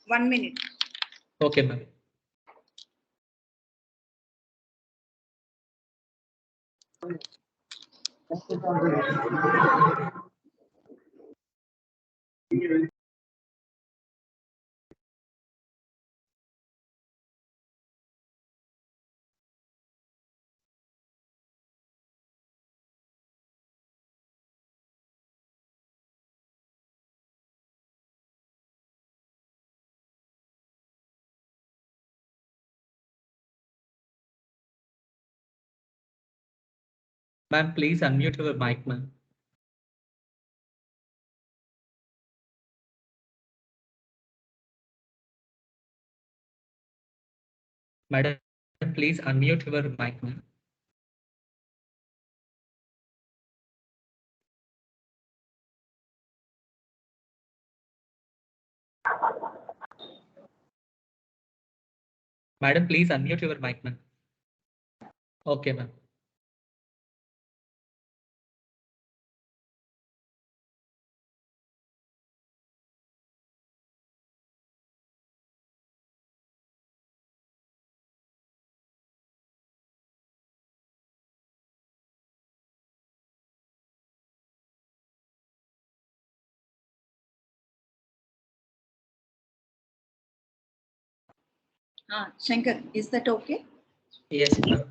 1 minute. Okay, ma'am. Ma'am, please unmute your mic, ma'am. Madam, please unmute your mic, ma'am. Madam, please unmute your mic, ma'am. Okay, ma'am. Shankar, is that okay? Yes, ma'am.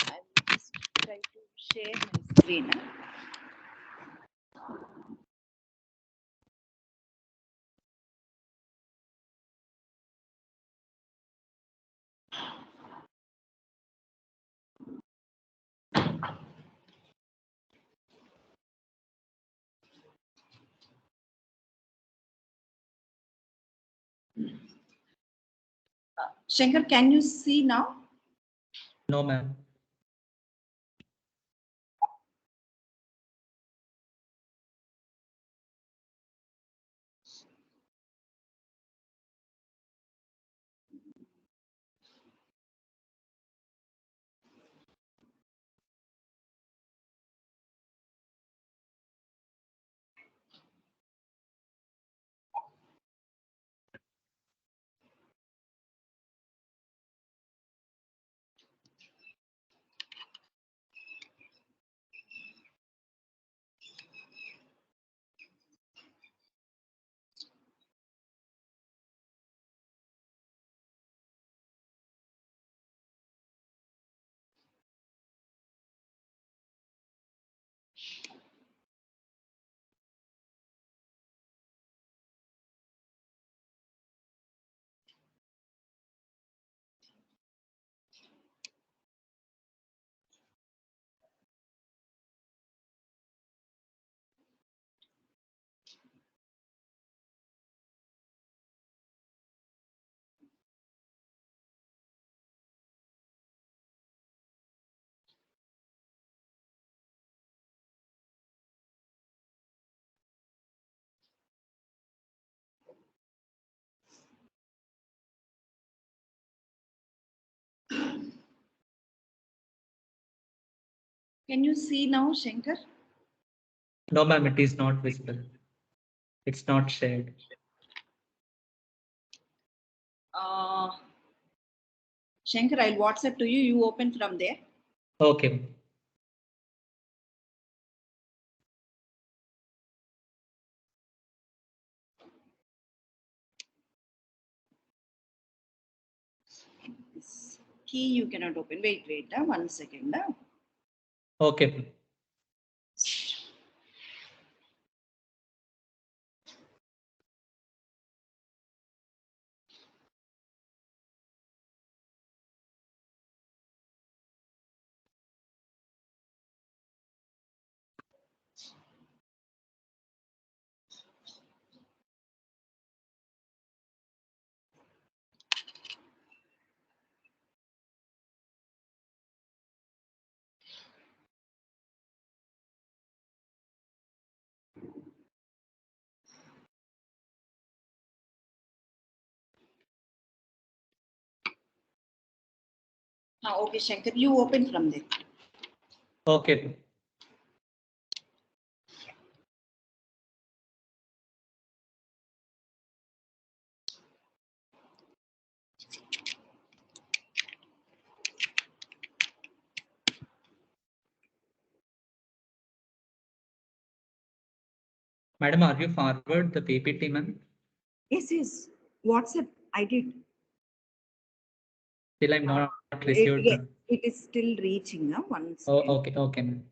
I will just try to share my screen. Shankar, can you see now? No, ma'am. Can you see now, Shankar? No, ma'am, it is not visible. It's not shared. Shankar, I'll WhatsApp to you. You open from there. Okay, ma'am. This key you cannot open. Wait, 1 second. Okay, ma'am. Okay, Shankar, you open from there. Okay, ma'am. Madam, are you forward the PPT, ma'am? Yes, yes. WhatsApp, I did. Still, I'm not It, received. yes, it is still reaching now. One Oh, second. okay, okay, ma'am.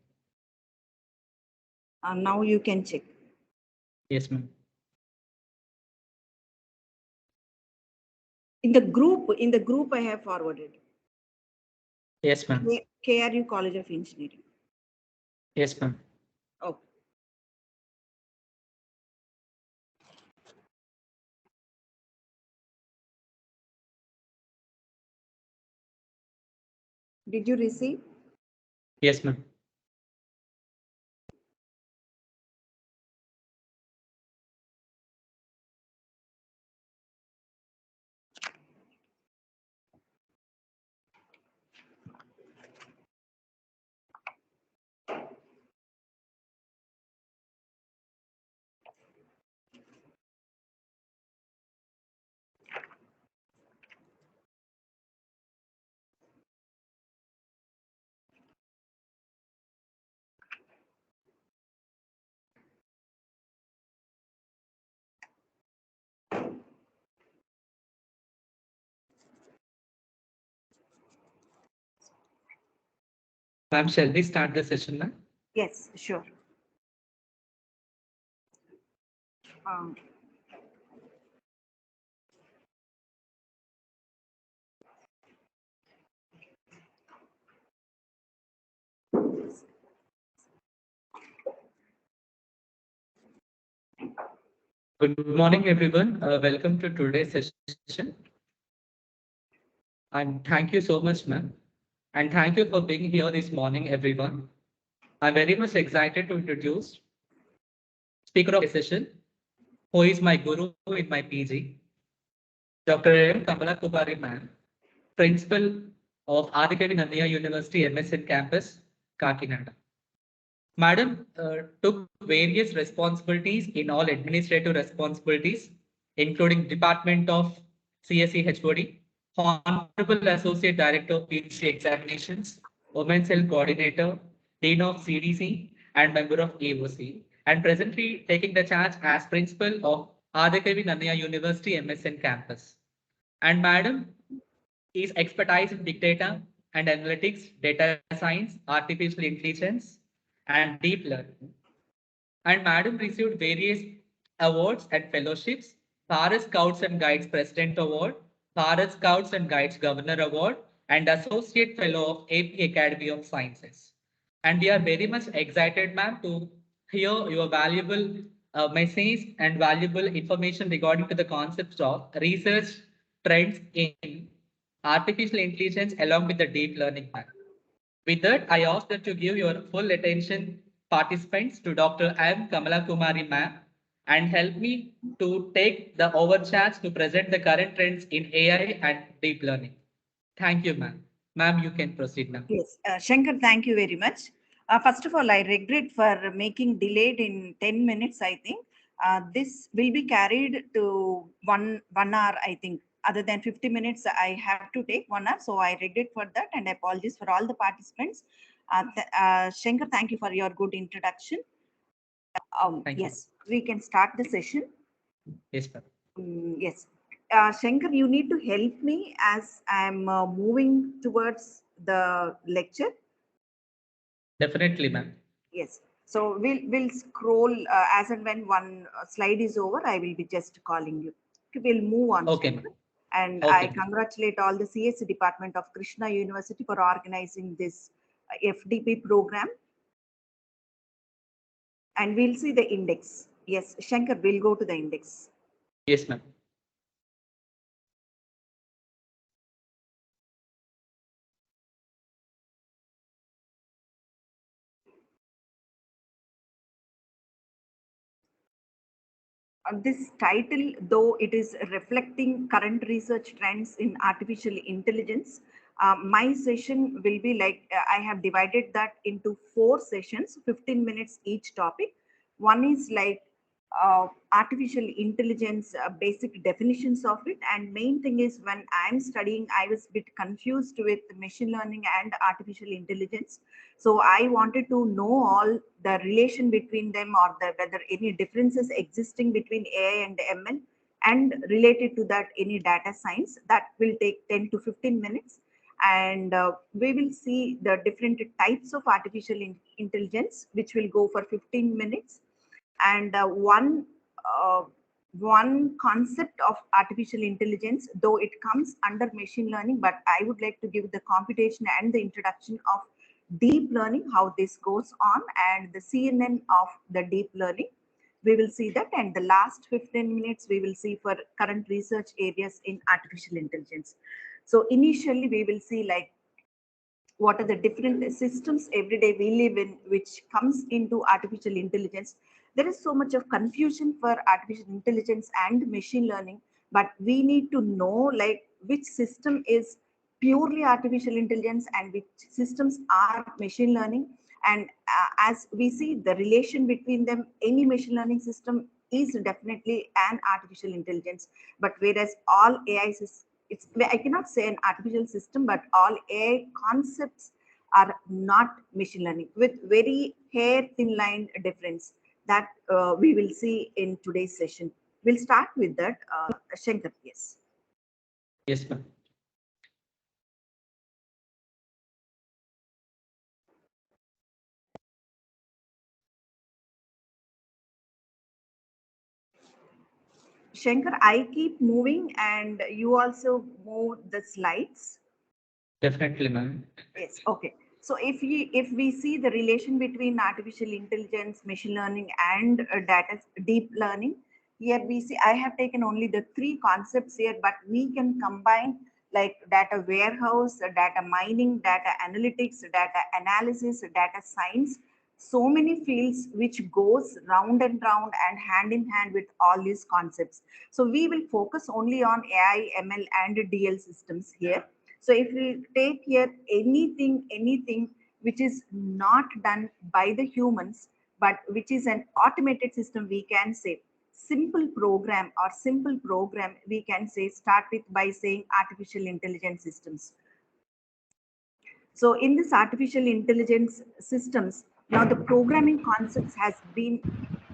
Now you can check. Yes, ma'am. In the group I have forwarded. Yes, ma'am. KRU College of Engineering. Yes, ma'am. Oh. Did you receive? Yes, ma'am. Ma'am, shall we start the session, ma'am? Yes, sure. Um, Good morning, everyone. Welcome to today's session. And thank you so much, ma'am. And thank you for being here this morning, everyone. I'm very much excited to introduce speaker of the session, who is my guru in my PG, Dr. M. Kamala Kumari, ma'am, Principal of RKV Nannaya University MSN Campus, Kakinada. Madam took various responsibilities in all administrative responsibilities, including Department of CSE HOD, Honorable Associate Director of PhD Examinations, Women's Health Coordinator, Dean of CDC, and member of AOC, and presently taking the charge as Principal of RKV Nannaya University MSN Campus. And Madam is expertise in big data and analytics, data science, artificial intelligence, and deep learning. And Madam received various awards and fellowships, Bharat Scouts and Guides President Award, Bharat Scouts and Guides Governor Award, and Associate Fellow of AP Academy of Sciences. And we are very much excited, ma'am, to hear your valuable message and valuable information regarding to the concepts of research trends in artificial intelligence along with the deep learning, ma'am. With that, I ask that you give your full attention, participants, to Dr. M. Kamala Kumari ma'am and help me to take the overcharge to present the current trends in AI and deep learning. Thank you, ma'am. Ma'am, you can proceed now. yes, Shankar, thank you very much. First of all, I regret for making delayed in 10 minutes, I think. This will be carried to one hour, I think. Other than 50 minutes, I have to take 1 hour. So I regret for that and apologies for all the participants. Shankar, thank you for your good introduction. Thank Yes, we can start the session. you. Yes, ma'am. Yes. Shankar, you need to help me as I'm moving towards the lecture. Definitely, ma'am. Yes. So we'll scroll as and when one slide is over, I will be just calling you. Okay, we'll move on. Okay, Shankar. ma'am. And I Okay. congratulate all the CSE department of KRISHNA University for organizing this FDP program. And we'll see the index. Yes, Shankar, we'll go to the index. Yes, ma'am. This title, though it is reflecting current research trends in artificial intelligence, my session will be like I have divided that into 4 sessions, 15 minutes each topic. One is like artificial intelligence basic definitions of it. And main thing is, when I'm studying, I was a bit confused with machine learning and artificial intelligence. So I wanted to know all the relation between them, or whether any differences existing between AI and ML, and related to that any data science. That will take 10 to 15 minutes. And we will see the different types of artificial intelligence, which will go for 15 minutes. And uh, one concept of artificial intelligence, though it comes under machine learning, but I would like to give the computation and the introduction of deep learning, how this goes on, and the CNN of the deep learning. We will see that, and the last 15 minutes we will see for current research areas in artificial intelligence. So initially we will see like what are the different systems every day we live in which comes into artificial intelligence. There is so much of confusion for artificial intelligence and machine learning, but we need to know like which system is purely artificial intelligence and which systems are machine learning. And as we see the relation between them, any machine learning system is definitely an artificial intelligence. But whereas all AI systems, it's, I cannot say an artificial system, but all AI concepts are not machine learning, with very hair thin line difference that we will see in today's session. We'll start with that. Shankar, yes. Yes, ma'am. Shankar, I keep moving and you also move the slides. Definitely, ma'am. Yes, okay. So if we see the relation between artificial intelligence, machine learning, and data deep learning, here we see I have taken only the three concepts here, but we can combine like data warehouse, data mining, data analytics, data analysis, data science. So many fields which goes round and round and hand in hand with all these concepts. So we will focus only on AI, ML, and DL systems here. So if we take here anything which is not done by the humans, but which is an automated system, we can say simple program, we can say start with by saying artificial intelligence systems. So in this artificial intelligence systems, now the programming concepts has been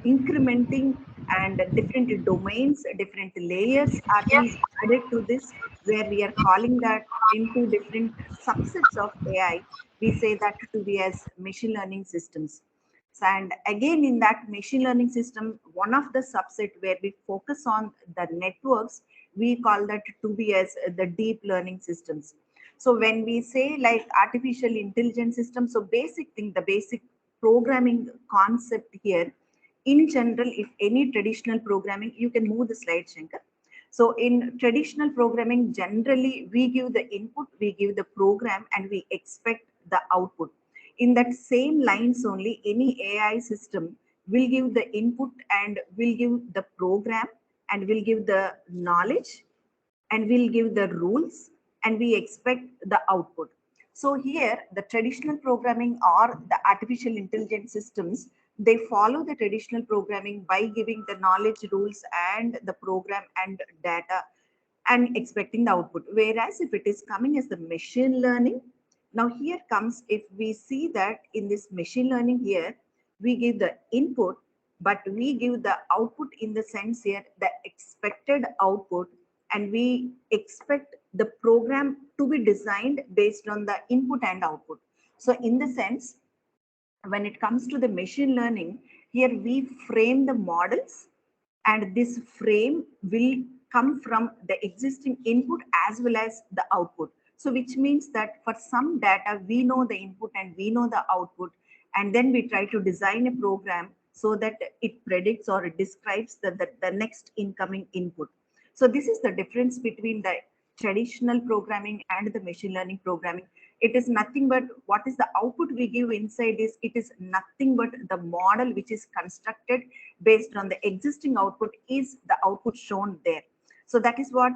incrementing, and different domains, different layers are being added to this, where we are calling that into different subsets of AI. We say that to be as machine learning systems. And again, in that machine learning system, one of the subset where we focus on the networks, we call that to be as the deep learning systems. So when we say like artificial intelligence system, so basic thing, the basic programming concept here, in general, if any traditional programming, you can move the slide, Shankar. So in traditional programming, generally we give the input, we give the program, and we expect the output. In that same lines only, any AI system will give the input and will give the program and will give the knowledge and we'll give the rules and we expect the output. So here the traditional programming or the artificial intelligence systems, they follow the traditional programming by giving the knowledge, rules, and the program and data and expecting the output. Whereas if it is coming as the machine learning, now here comes, if we see that in this machine learning here, we give the input, but we give the output in the sense here, the expected output, and we expect the program to be designed based on the input and output. So in the sense, when it comes to the machine learning, here we frame the models, and this frame will come from the existing input as well as the output. So which means that for some data, we know the input and we know the output, and then we try to design a program so that it predicts or it describes the next incoming input. So this is the difference between the traditional programming and the machine learning programming. It is nothing but what is the output we give inside this, it is nothing but the model which is constructed based on the existing output is the output shown there. So that is what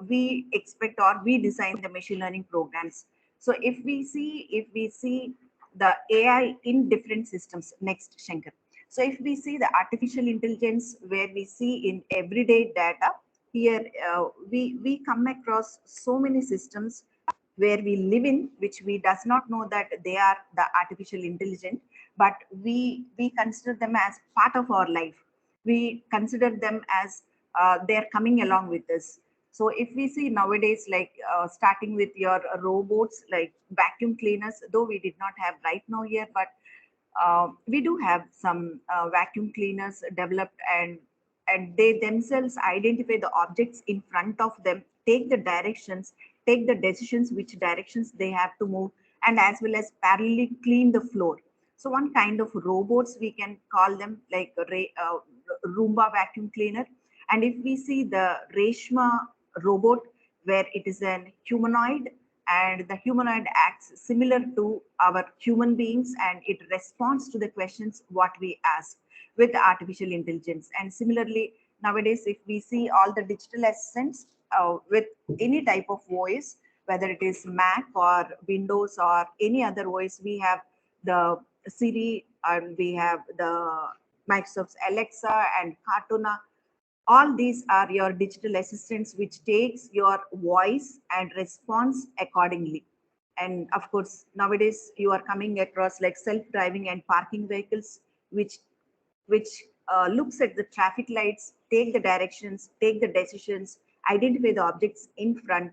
we expect or we design the machine learning programs. So if we see the AI in different systems, next, Shankar. So if we see the artificial intelligence, where we see in everyday data, here we come across so many systems where we live in, which we does not know that they are the artificial intelligence, but we consider them as part of our life. We consider them as they're coming along with us. So if we see nowadays, like starting with your robots, like vacuum cleaners, though we did not have right now here, but we do have some vacuum cleaners developed, and they themselves identify the objects in front of them, take the directions, take the decisions which directions they have to move, and as well as parallelly clean the floor. So one kind of robots, we can call them like Roomba vacuum cleaner. And if we see the Reshma robot, where it is an humanoid, and the humanoid acts similar to our human beings, and it responds to the questions what we ask with artificial intelligence. And similarly, nowadays, if we see all the digital assistants with any type of voice, whether it is Mac or Windows or any other voice, we have the Siri, and we have the Microsoft's Alexa and Cartona. All these are your digital assistants which takes your voice and responds accordingly. And of course, nowadays you are coming across like self-driving and parking vehicles, which looks at the traffic lights, take the directions, take the decisions, identify the objects in front,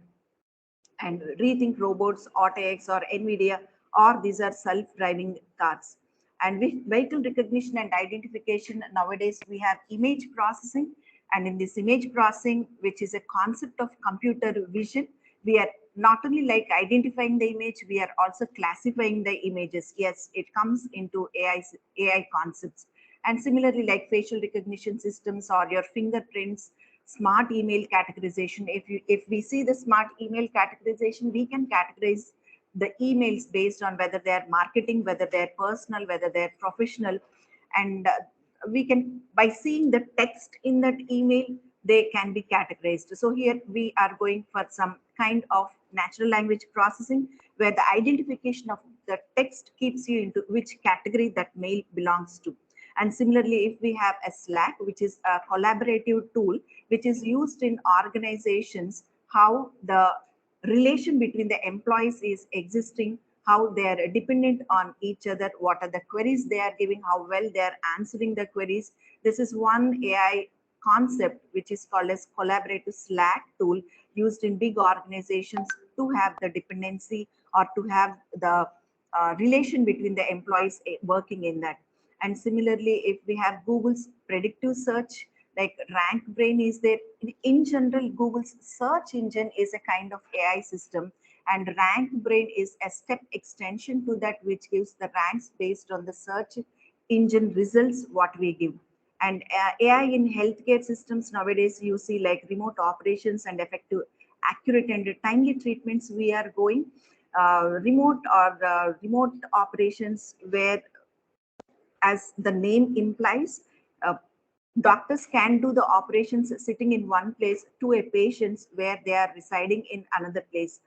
and rethink robots, AutoX or NVIDIA, or these are self-driving cars. And with vehicle recognition and identification, nowadays we have image processing. And in this image processing, which is a concept of computer vision, we are not only like identifying the image, we are also classifying the images. Yes, it comes into AI concepts. And similarly, like facial recognition systems or your fingerprints, smart email categorization. If we see the smart email categorization, we can categorize the emails based on whether they're marketing, whether they're personal, whether they're professional. And we can, by seeing the text in that email, they can be categorized. So here we are going for some kind of natural language processing, where the identification of the text keeps you into which category that mail belongs to. And similarly, if we have a Slack, which is a collaborative tool, which is used in organizations, how the relation between the employees is existing, how they are dependent on each other, what are the queries they are giving, how well they are answering the queries. This is one AI concept which is called as collaborative Slack tool, used in big organizations to have the dependency or to have the relation between the employees working in that. And similarly, if we have Google's predictive search, like Rank Brain is there. In general, Google's search engine is a kind of AI system, and Rank Brain is a step extension to that, which gives the ranks based on the search engine results what we give. And AI in healthcare systems nowadays, you see like remote operations and effective, accurate and timely treatments. We are going remote operations, where, as the name implies, uh, doctors can do the operations sitting in one place to a patients where they are residing in another place.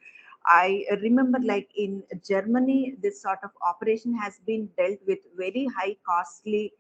I remember like in Germany, this sort of operation has been dealt with very high costly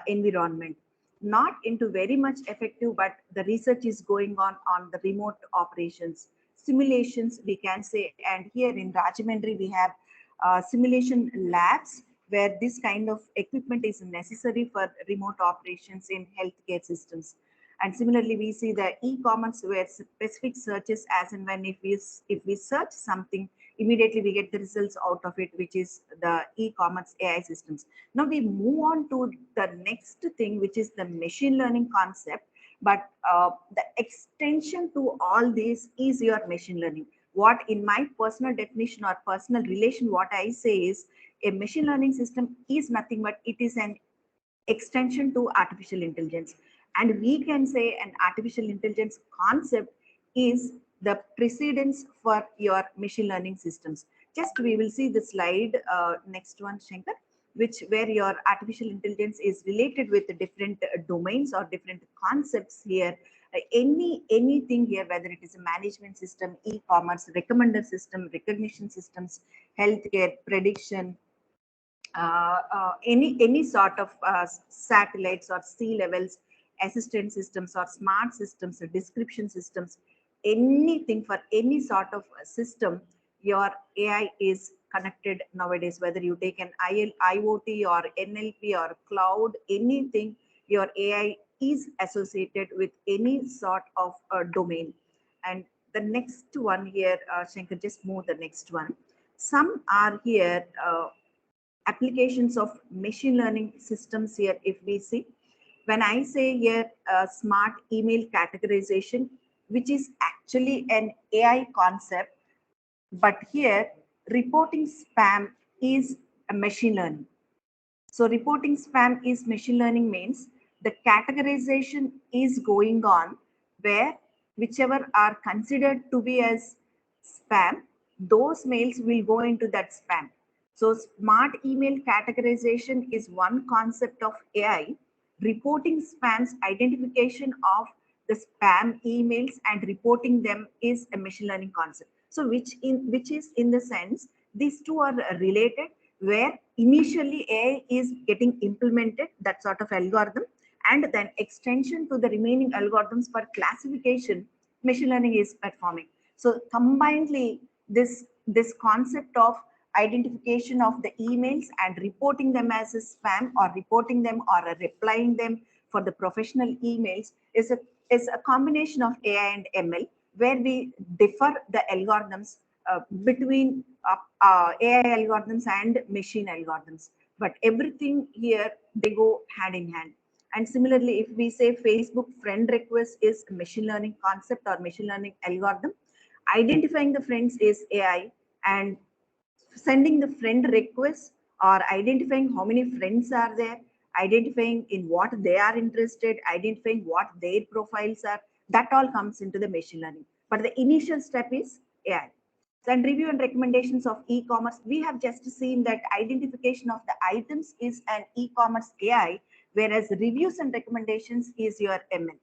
environment, not into very much effective, but the research is going on the remote operations simulations, we can say. And here in Rajahmundry we have simulation labs, where this kind of equipment is necessary for remote operations in healthcare systems. And similarly, we see the e-commerce, where specific searches, as and when if we search something, immediately we get the results out of it, which is the e-commerce AI systems. Now we move on to the next thing, which is the machine learning concept. But the extension to all this is your machine learning. What in my personal definition or personal relation, what I say is, a machine learning system is nothing but it is an extension to artificial intelligence. And we can say an artificial intelligence concept is the precedence for your machine learning systems. Just we will see the slide, next one, Shankar, which where your artificial intelligence is related with the different domains or different concepts here. Anything here, whether it is a management system, e-commerce, recommender system, recognition systems, healthcare, prediction, any sort of satellites or sea levels assistant systems or smart systems or description systems, anything for any sort of system, your AI is connected nowadays. Whether you take an IoT or NLP or cloud, anything, your AI is associated with any sort of domain. And the next one here, Shankar, just move the next one. Some are here. Applications of machine learning systems here. If we see, when I say here smart email categorization, which is actually an AI concept, but here reporting spam is a machine learning. So reporting spam is machine learning means the categorization is going on where whichever are considered to be as spam, those mails will go into that spam. So smart email categorization is one concept of AI. Reporting spams, identification of the spam emails and reporting them is a machine learning concept. So which is in the sense these two are related, where initially AI is getting implemented, that sort of algorithm, and then extension to the remaining algorithms for classification, machine learning is performing. So combinedly, this concept of identification of the emails and reporting them as a spam or reporting them or replying them for the professional emails is a combination of AI and ML, where we differ the algorithms between AI algorithms and machine algorithms. But everything here, they go hand in hand. And similarly, if we say Facebook friend request is a machine learning concept or machine learning algorithm, identifying the friends is AI, and sending the friend request or identifying how many friends are there, identifying in what they are interested, identifying what their profiles are, that all comes into the machine learning. But the initial step is AI. And review and recommendations of e-commerce, we have just seen that identification of the items is an e-commerce AI, whereas reviews and recommendations is your ML.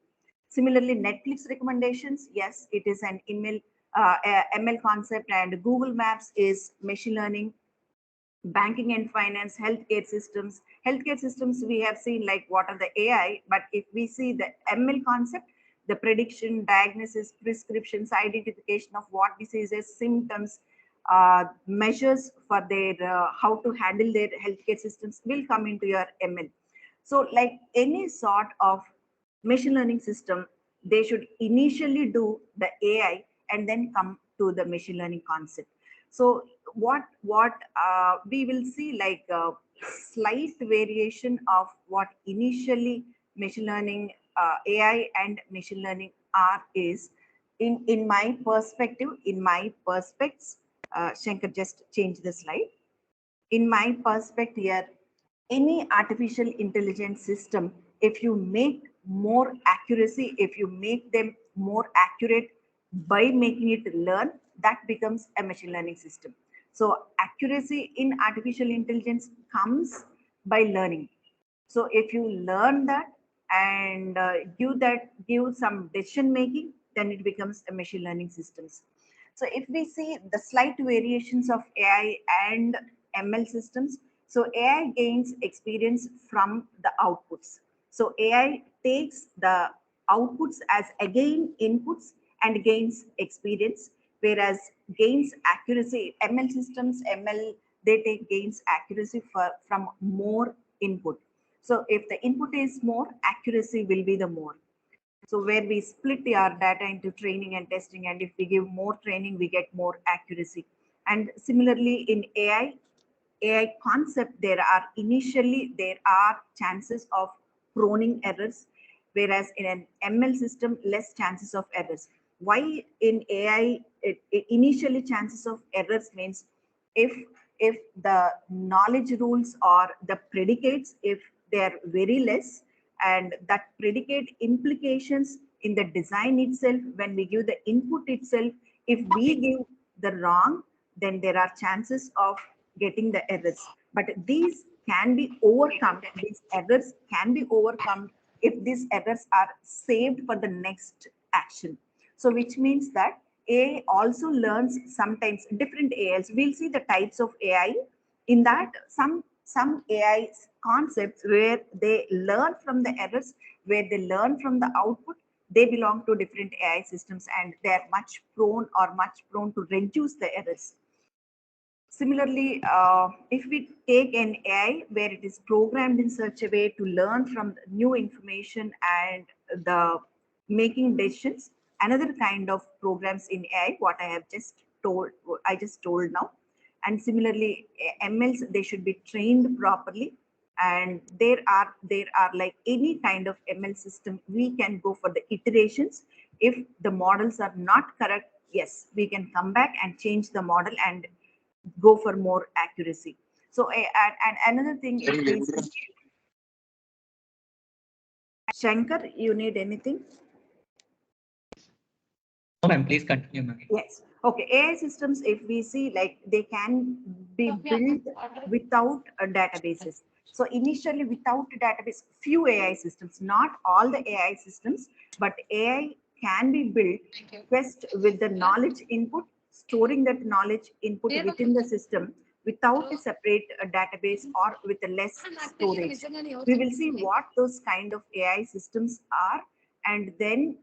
Similarly, Netflix recommendations, yes, it is an ML concept, and Google Maps is machine learning. Banking and finance, healthcare systems. Healthcare systems, we have seen like what are the AI, but if we see the ML concept, the prediction, diagnosis, prescriptions, identification of what diseases, symptoms, measures for their how to handle their healthcare systems will come into your ML. So, like any sort of machine learning system, they should initially do the AI and then come to the machine learning concept. So what we will see, like slight variation of what initially machine learning, AI and machine learning are is in my perspective, in my perspectives. Shankar, just change the slide. In my perspective here, any artificial intelligence system, if you make more accuracy, if you make them more accurate by making it learn, that becomes a machine learning system. So accuracy in artificial intelligence comes by learning. So if you learn that and give some decision making, then it becomes a machine learning systems. So if we see the slight variations of AI and ML systems, so AI gains experience from the outputs. So AI takes the outputs as again inputs and gains experience, whereas gains accuracy, ML systems, ML, they take gains accuracy from more input. So if the input is more, accuracy will be the more. So where we split our data into training and testing, and if we give more training, we get more accuracy. And similarly in AI concept, there are chances of proning errors, whereas in an ML system, less chances of errors. Why in AI, initially chances of errors means if if the knowledge rules or the predicates, if they are very less, and that predicate implications in the design itself, when we give the input itself, if we give the wrong, then there are chances of getting the errors. But these can be overcome, these errors can be overcome if these errors are saved for the next action. So which means that AI also learns sometimes different AIs. We'll see the types of AI. In that, some AI concepts where they learn from the errors, where they learn from the output. They belong to different AI systems and they are much prone to reduce the errors. Similarly, if we take an AI where it is programmed in such a way to learn from the new information and the making decisions, another kind of programs in AI, what I just told now. And similarly, MLs, they should be trained properly. And there are like any kind of ML system, we can go for the iterations. If the models are not correct, yes, we can come back and change the model and go for more accuracy. So, and another thing is basically, Shankar, you need anything? No, ma'am, please continue, ma'am. Yes. Okay. AI systems, if we see, like they can be built without databases. So initially, without a database, few AI systems, not all the AI systems, but AI can be built first with the knowledge input, storing that knowledge input within the system without a separate database or with a less storage. We will see what those kind of AI systems are, and then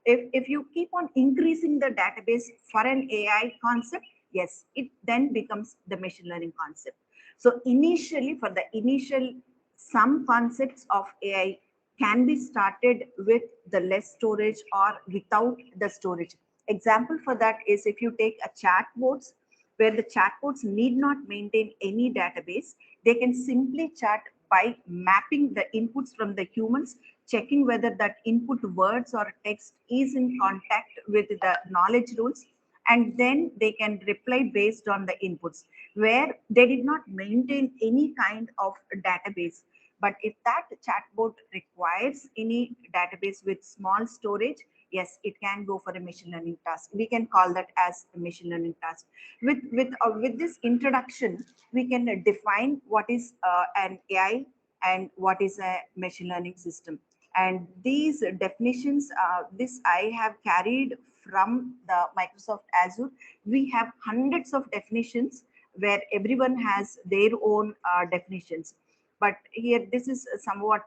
if you keep on increasing the database for an AI concept, yes, it then becomes the machine learning concept. So initially, for the initial, some concepts of AI can be started with the less storage or without the storage. Example for that is if you take a chatbots, where the chatbots need not maintain any database, they can simply chat by mapping the inputs from the humans, checking whether that input words or text is in contact with the knowledge rules, and then they can reply based on the inputs, where they did not maintain any kind of database. But if that chatbot requires any database with small storage, yes, it can go for a machine learning task. We can call that as a machine learning task. With this introduction, we can define what is an AI and what is a machine learning system. And these definitions, this I have carried from the Microsoft Azure. We have hundreds of definitions where everyone has their own definitions. But here, this is somewhat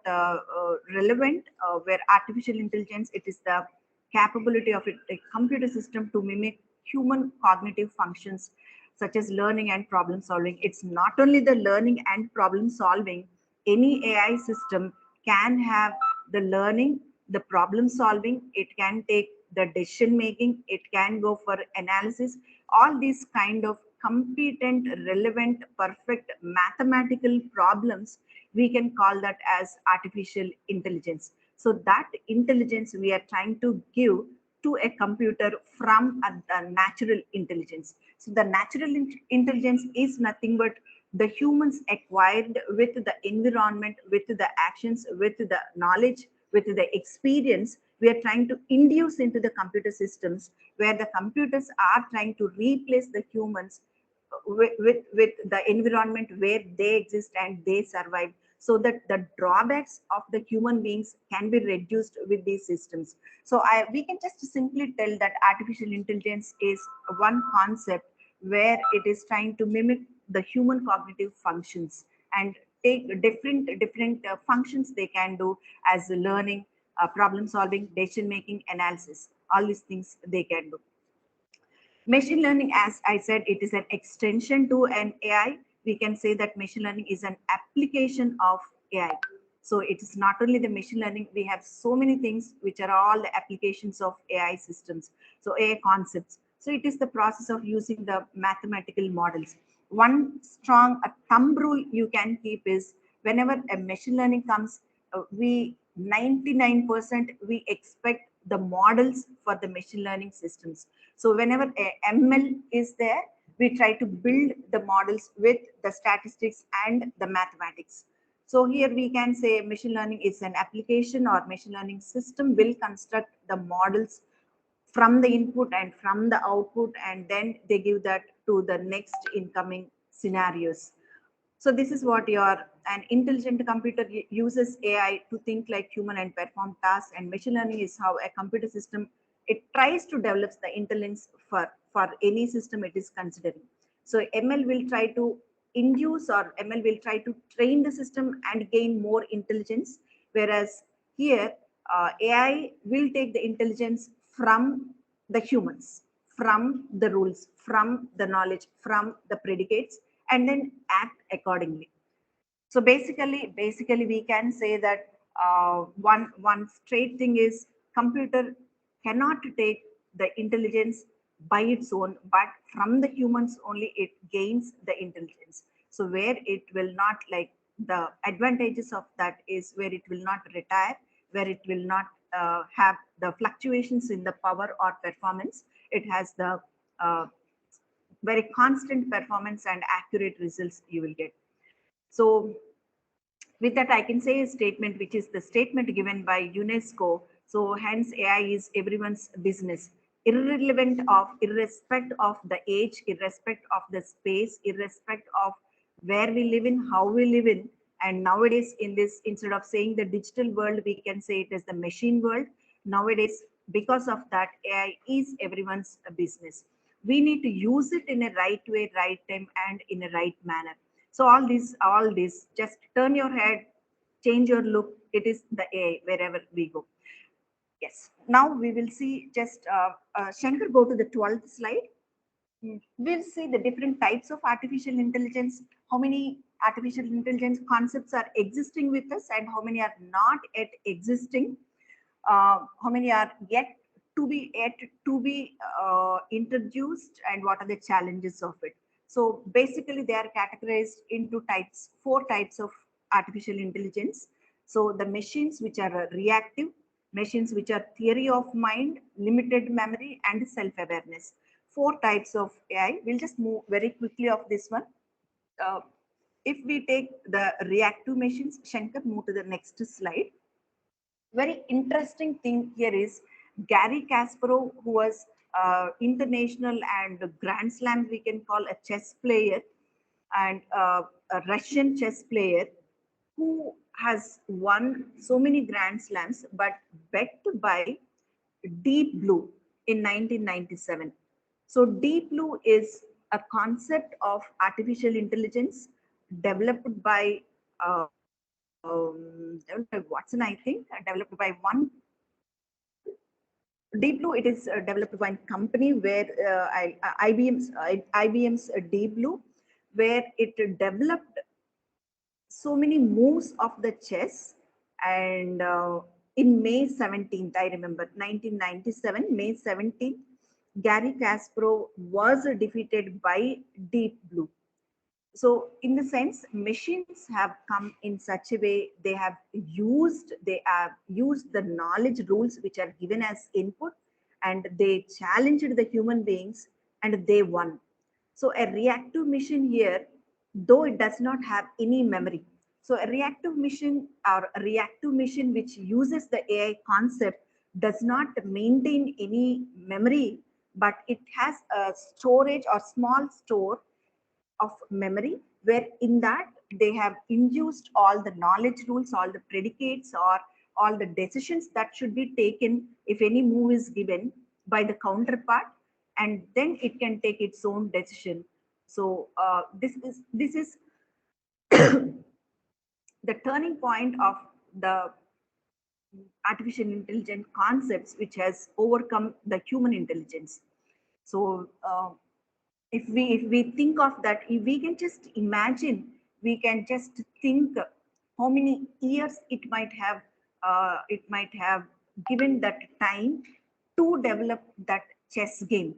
relevant, where artificial intelligence, it is the capability of a computer system to mimic human cognitive functions such as learning and problem solving. It's not only the learning and problem solving. Any AI system can have the learning, the problem solving, it can take the decision making, it can go for analysis, all these kind of competent, relevant, perfect mathematical problems, we can call that as artificial intelligence. So that intelligence we are trying to give to a computer from a natural intelligence. So the natural intelligence is nothing but the humans acquired with the environment, with the actions, with the knowledge, with the experience. We are trying to induce into the computer systems where the computers are trying to replace the humans with the environment where they exist and they survive, so that the drawbacks of the human beings can be reduced with these systems. So we can just simply tell that artificial intelligence is one concept where it is trying to mimic the human cognitive functions and take different functions they can do, as learning, problem solving, decision making, analysis, all these things they can do. Machine learning, as I said, it is an extension to an AI. We can say that machine learning is an application of AI. So it is not only the machine learning, we have so many things which are all the applications of AI systems. So AI concepts. So it is the process of using the mathematical models. One strong thumb rule you can keep is whenever a machine learning comes, we 99% we expect the models for the machine learning systems. So whenever a ML is there, we try to build the models with the statistics and the mathematics. So here we can say machine learning is an application, or machine learning system will construct the models from the input and from the output, and then they give that to the next incoming scenarios. So this is what an intelligent computer uses AI to think like human and perform tasks, and machine learning is how a computer system, it tries to develop the intelligence for any system it is considering. So ML will try to induce, or ML will try to train the system and gain more intelligence. Whereas here, AI will take the intelligence from the humans, from the rules, from the knowledge, from the predicates, and then act accordingly. So basically we can say that one straight thing is computer cannot take the intelligence by its own, but from the humans only it gains the intelligence. So where it will not, like, the advantages of that is where it will not retire, where it will not have the fluctuations in the power or performance. It has the uh, very constant performance and accurate results you will get. So with that, I can say a statement, which is the statement given by UNESCO. So hence AI is everyone's business, irrespect of the age, irrespect of the space, irrespect of where we live in, how we live in. And nowadays in this, instead of saying the digital world, we can say it as the machine world. Nowadays, because of that, AI is everyone's business. We need to use it in a right way, right time, and in a right manner. So all this, just turn your head, change your look. It is the AI wherever we go. Yes. Now we will see, just Shankar, go to the 12th slide. We'll see the different types of artificial intelligence, how many artificial intelligence concepts are existing with us and how many are not yet existing, how many are yet to be introduced, and what are the challenges of it. So basically they are categorized into four types of artificial intelligence. So the machines which are reactive, machines which are theory of mind, limited memory, and self-awareness. Four types of AI. We'll just move very quickly of this one. Uh, if we take the reactive machines, Shankar, move to the next slide. Very interesting thing here is Gary Kasparov, who was international and Grand Slam, we can call a chess player, and a Russian chess player who has won so many Grand Slams, but backed by Deep Blue in 1997. So Deep Blue is a concept of artificial intelligence developed by Watson, I think, developed by one Deep Blue. It is developed by a company where IBM's Deep Blue, where it developed so many moves of the chess. And in May 17th, I remember 1997, May 17th, Gary Kasparov was defeated by Deep Blue. So in the sense, machines have come in such a way, they have used the knowledge rules which are given as input, and they challenged the human beings and they won. So a reactive machine here, though it does not have any memory. So a reactive machine, or a reactive machine which uses the AI concept, does not maintain any memory, but it has a storage or small store of memory, where in that they have induced all the knowledge rules, all the predicates, or all the decisions that should be taken if any move is given by the counterpart, and then it can take its own decision. So this is the turning point of the artificial intelligence concepts, which has overcome the human intelligence. So if we think of that, if we can just imagine, we can just think how many years it might have given that time to develop that chess game.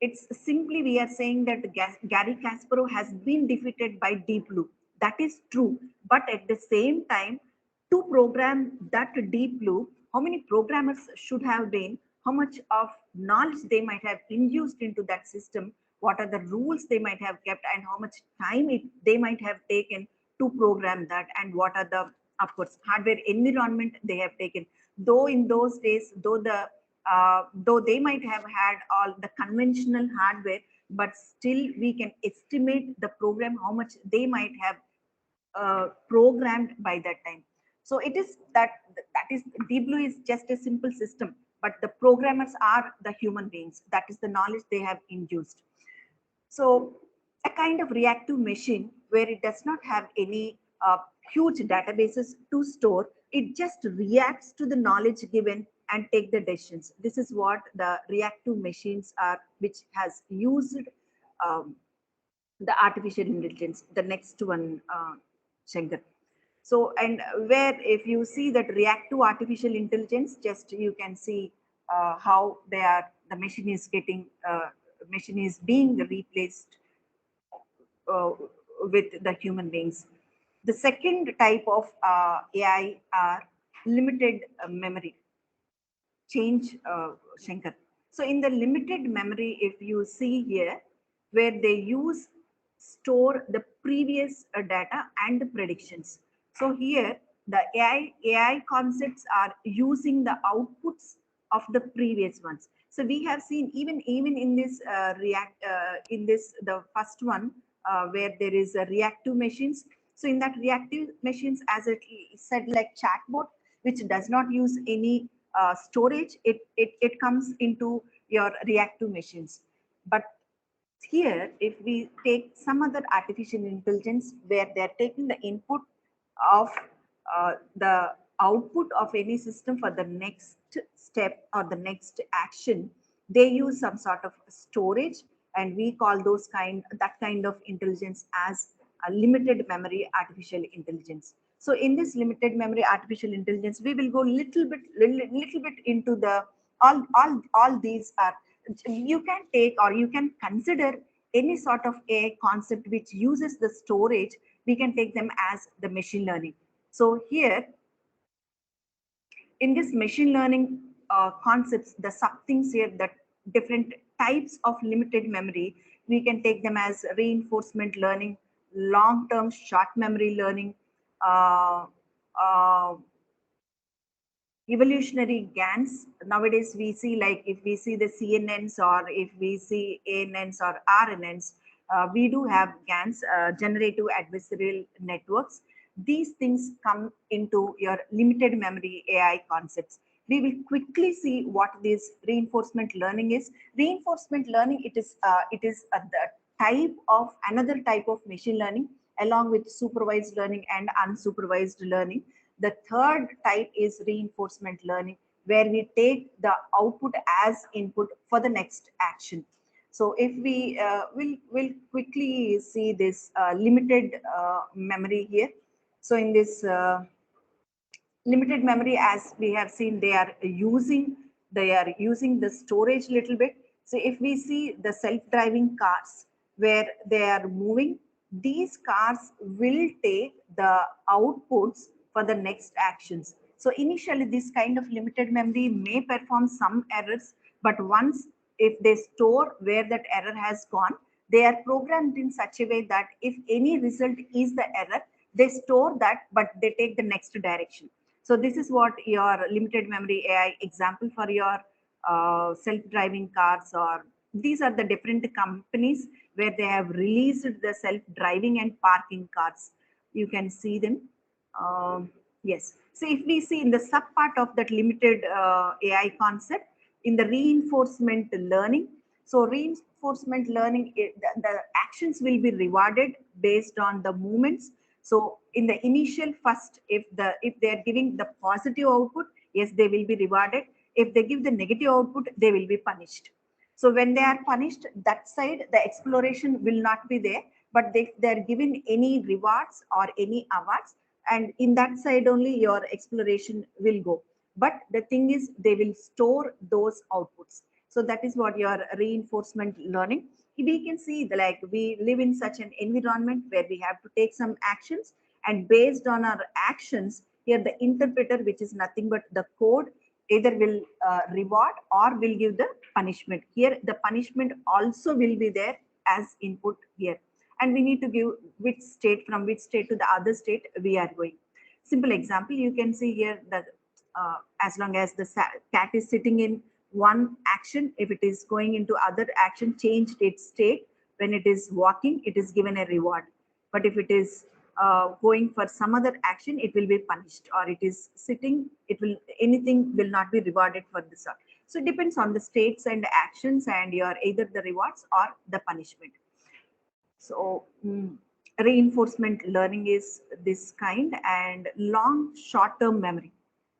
It's simply, we are saying that Gary Kasparov has been defeated by Deep Blue. That is true, but at the same time, to program that Deep Blue, how many programmers should have been, how much of knowledge they might have induced into that system, what are the rules they might have kept, and how much time they might have taken to program that, and what are the, of course, hardware environment they have taken. Though in those days, though they might have had all the conventional hardware, but still we can estimate the program, how much they might have programmed by that time. So it is that is, Deep Blue is just a simple system, but the programmers are the human beings. That is the knowledge they have induced. So a kind of reactive machine where it does not have any huge databases to store. It just reacts to the knowledge given and take the decisions. This is what the reactive machines are, which has used um, the artificial intelligence. The next one, Shankar. So, and where if you see that reactive artificial intelligence, just you can see how they are, the machine is being replaced uh, with the human beings. The second type of AI are limited memory. Change, Shankar. So in the limited memory, if you see here, where they store the previous data and the predictions. So here the AI concepts are using the outputs of the previous ones. So we have seen even in this in this the first one where there is a reactive machines. So in that reactive machines, as it said, like chatbot, which does not use any storage, it comes into your reactive machines. But here, if we take some other artificial intelligence where they're taking the input of the output of any system for the next step or the next action, they use some sort of storage, and we call that kind of intelligence as a limited memory artificial intelligence. So in this limited memory artificial intelligence, we will go little bit into the all these are, you can take or you can consider any sort of a concept which uses the storage. We can take them as the machine learning. So here in this machine learning concepts, the sub things here, that different types of limited memory, we can take them as reinforcement learning, long-term short memory learning, uh, uh, evolutionary GANs. Nowadays, we see, like if we see the CNNs or if we see ANNs or RNNs, we do have GANs, generative adversarial networks. These things come into your limited memory AI concepts. We will quickly see what this reinforcement learning is. Reinforcement learning, it is the type of another type of machine learning along with supervised learning and unsupervised learning. The third type is reinforcement learning, where we take the output as input for the next action. So if we will quickly see this limited memory here. So in this limited memory, as we have seen, they are using the storage little bit. So if we see the self-driving cars where they are moving, these cars will take the outputs for the next actions. So initially this kind of limited memory may perform some errors, but once if they store where that error has gone, they are programmed in such a way that if any result is the error, they store that, but they take the next direction. So this is what your limited memory AI example for your self-driving cars, or these are the different companies where they have released the self-driving and parking cars. You can see them. Yes. So if we see in the sub part of that limited AI concept, in the reinforcement learning, so reinforcement learning, the actions will be rewarded based on the movements. So in the initial first, if they are giving the positive output, yes, they will be rewarded. If they give the negative output, they will be punished. So when they are punished, that side the exploration will not be there, but they are given any rewards or any awards, and in that side only your exploration will go. But the thing is, they will store those outputs. So that is what your reinforcement learning. We can see like we live in such an environment where we have to take some actions, and based on our actions, here the interpreter, which is nothing but the code, either will reward or will give the punishment. Here the punishment also will be there as input here, and we need to give which state, from which state to the other state we are going. Simple example, you can see here that as long as the cat is sitting in one action, if it is going into other action, changed its state, when it is walking, it is given a reward. But if it is going for some other action, it will be punished. Or it is sitting, it will, anything will not be rewarded for this. So it depends on the states and actions and your either the rewards or the punishment. So reinforcement learning is this kind, and long short-term memory.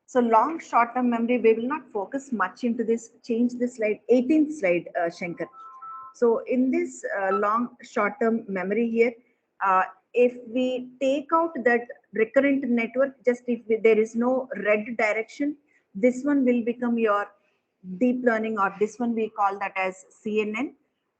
So long short-term memory, we will not focus much into this. Change the slide, 18th slide, Shankar. So in this long short-term memory here, if we take out that recurrent network, just if there is no red direction, this one will become your deep learning, or this one we call that as CNN,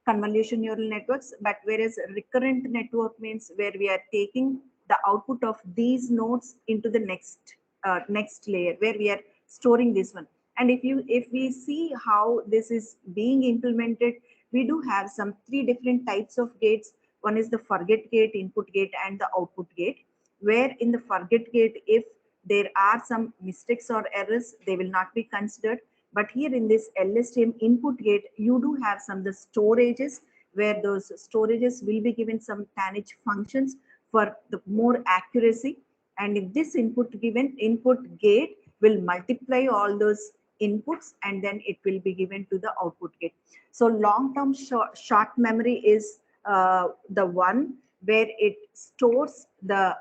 convolution neural networks. But whereas recurrent network means where we are taking the output of these nodes into the next layer, where we are storing this one. And if we see how this is being implemented, we do have some three different types of gates. One is the forget gate, input gate, and the output gate, where in the forget gate, if there are some mistakes or errors, they will not be considered. But here in this LSTM input gate, you do have some the storages, where those storages will be given some tannage functions for the more accuracy. And if this input gate will multiply all those inputs, and then it will be given to the output gate. So long-term short memory is the one where it stores the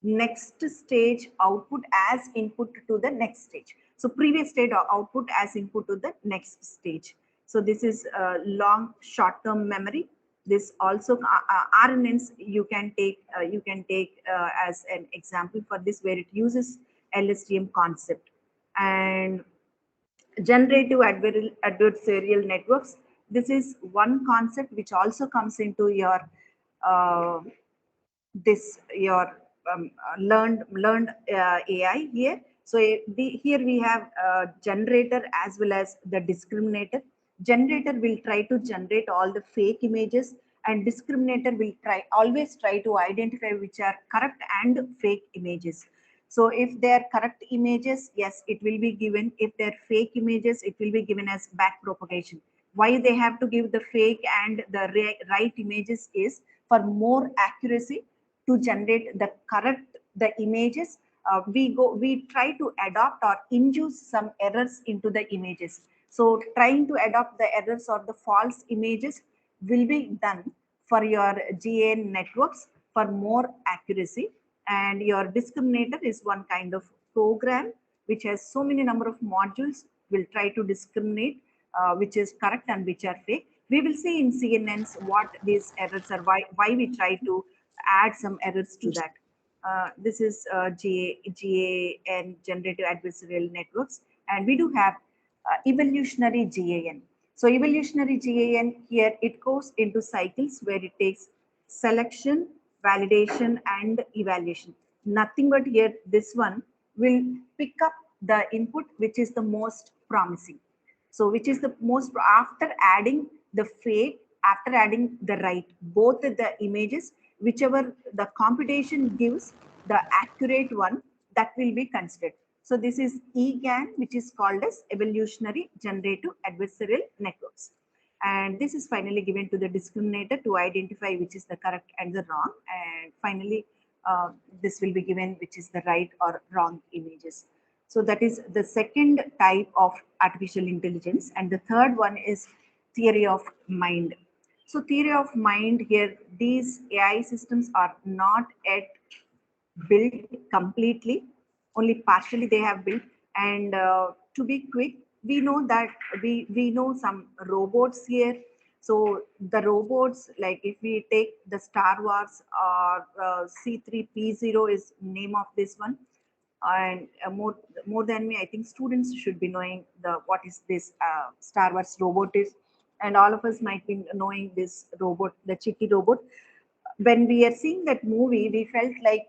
next stage output as input to the next stage. So previous state or output as input to the next stage. So this is long short-term memory. This also RNNs you can take as an example for this, where it uses LSTM concept. And generative adversarial networks, this is one concept which also comes into your uh, learned AI here. So here we have generator as well as the discriminator. Generator will try to generate all the fake images, and discriminator will always try to identify which are correct and fake images. So if they are correct images, yes, it will be given. If they're fake images, it will be given as back propagation. Why they have to give the fake and the right images is for more accuracy to generate the images. We try to adopt or induce some errors into the images. So trying to adopt the errors or the false images will be done for your GAN networks for more accuracy. And your discriminator is one kind of program which has so many number of modules, will try to discriminate which is correct and which are fake. We will see in CNNs what these errors are, why we try to add some errors to that. This is GAN, generative adversarial networks, and we do have evolutionary GAN. So evolutionary GAN, here it goes into cycles where it takes selection, validation, and evaluation. Nothing but here, this one will pick up the input which is the most promising. So which is the most, after adding the fake, after adding the right, both the images, whichever the computation gives the accurate one, that will be considered. So this is EGAN, which is called as evolutionary generative adversarial networks. And this is finally given to the discriminator to identify which is the correct and the wrong. And finally, this will be given which is the right or wrong images. So that is the second type of artificial intelligence. And the third one is theory of mind. So theory of mind here, these AI systems are not yet built completely, only partially they have built. And to be quick, we know that we know some robots here. So the robots, like if we take the Star Wars or C3P0 is name of this one. And more than me, I think students should be knowing what is this Star Wars robot is, and all of us might be knowing this robot, the Chicky robot. When we are seeing that movie, we felt like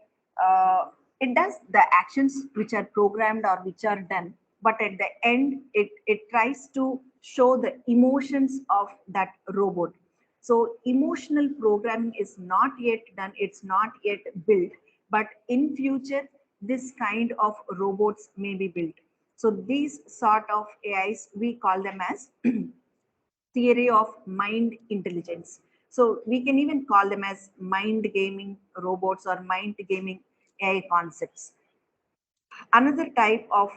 it does the actions which are programmed or which are done, but at the end, it tries to show the emotions of that robot. So emotional programming is not yet done, it's not yet built, but in future, this kind of robots may be built. So these sort of AIs, we call them as theory of mind intelligence. So we can even call them as mind gaming robots or mind gaming AI concepts. Another type of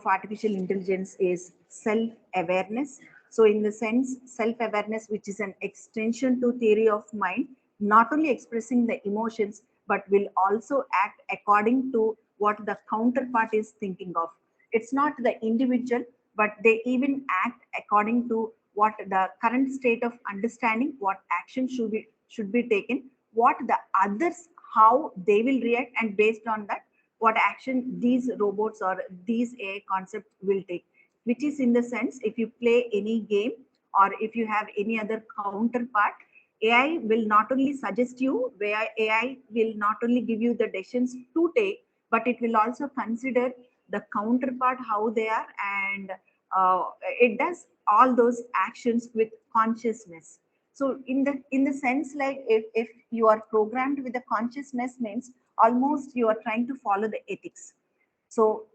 artificial intelligence is self-awareness. So in the sense, self-awareness, which is an extension to theory of mind, not only expressing the emotions, but will also act according to what the counterpart is thinking of. It's not the individual, but they even act according to what the current state of understanding, what action should be taken, what the others, how they will react, and based on that, what action these robots or these AI concepts will take. Which is in the sense, if you play any game or if you have any other counterpart, AI will not only suggest you, where AI will not only give you the decisions to take, but it will also consider the counterpart, how they are, and it does all those actions with consciousness. So in the sense, like if you are programmed with the consciousness, means almost you are trying to follow the ethics. So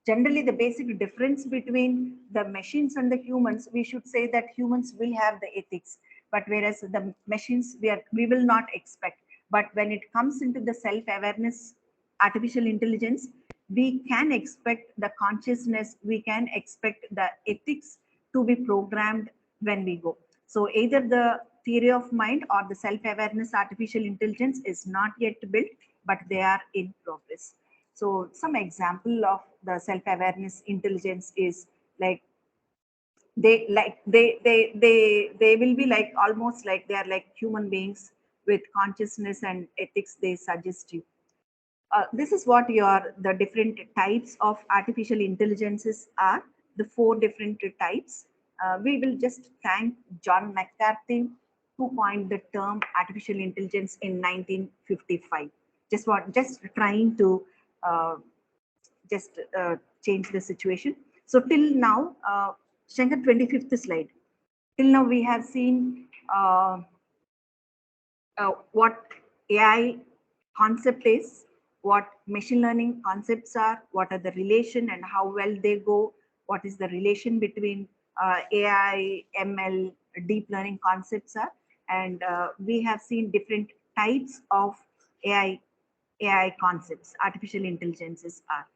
generally the basic difference between the machines and the humans, we should say that humans will have the ethics, but whereas the machines, we will not expect. But when it comes into the self awareness, artificial intelligence, we can expect the consciousness, we can expect the ethics to be programmed when we go. So either the theory of mind or the self awareness artificial intelligence is not yet built, but they are in progress. So some example of the self awareness intelligence is like, they will be like almost like they are like human beings with consciousness and ethics, they suggest you. This is what your the different types of artificial intelligences are, the four different types. We will just thank John McCarthy, who coined the term artificial intelligence in 1955. Just trying to uh, just change the situation. So till now, Shankar, 25th slide. Till now we have seen what AI concept is, what machine learning concepts are, what are the relation and how well they go, what is the relation between AI, ML, deep learning concepts are, and we have seen different types of AI AI concepts, artificial intelligences are.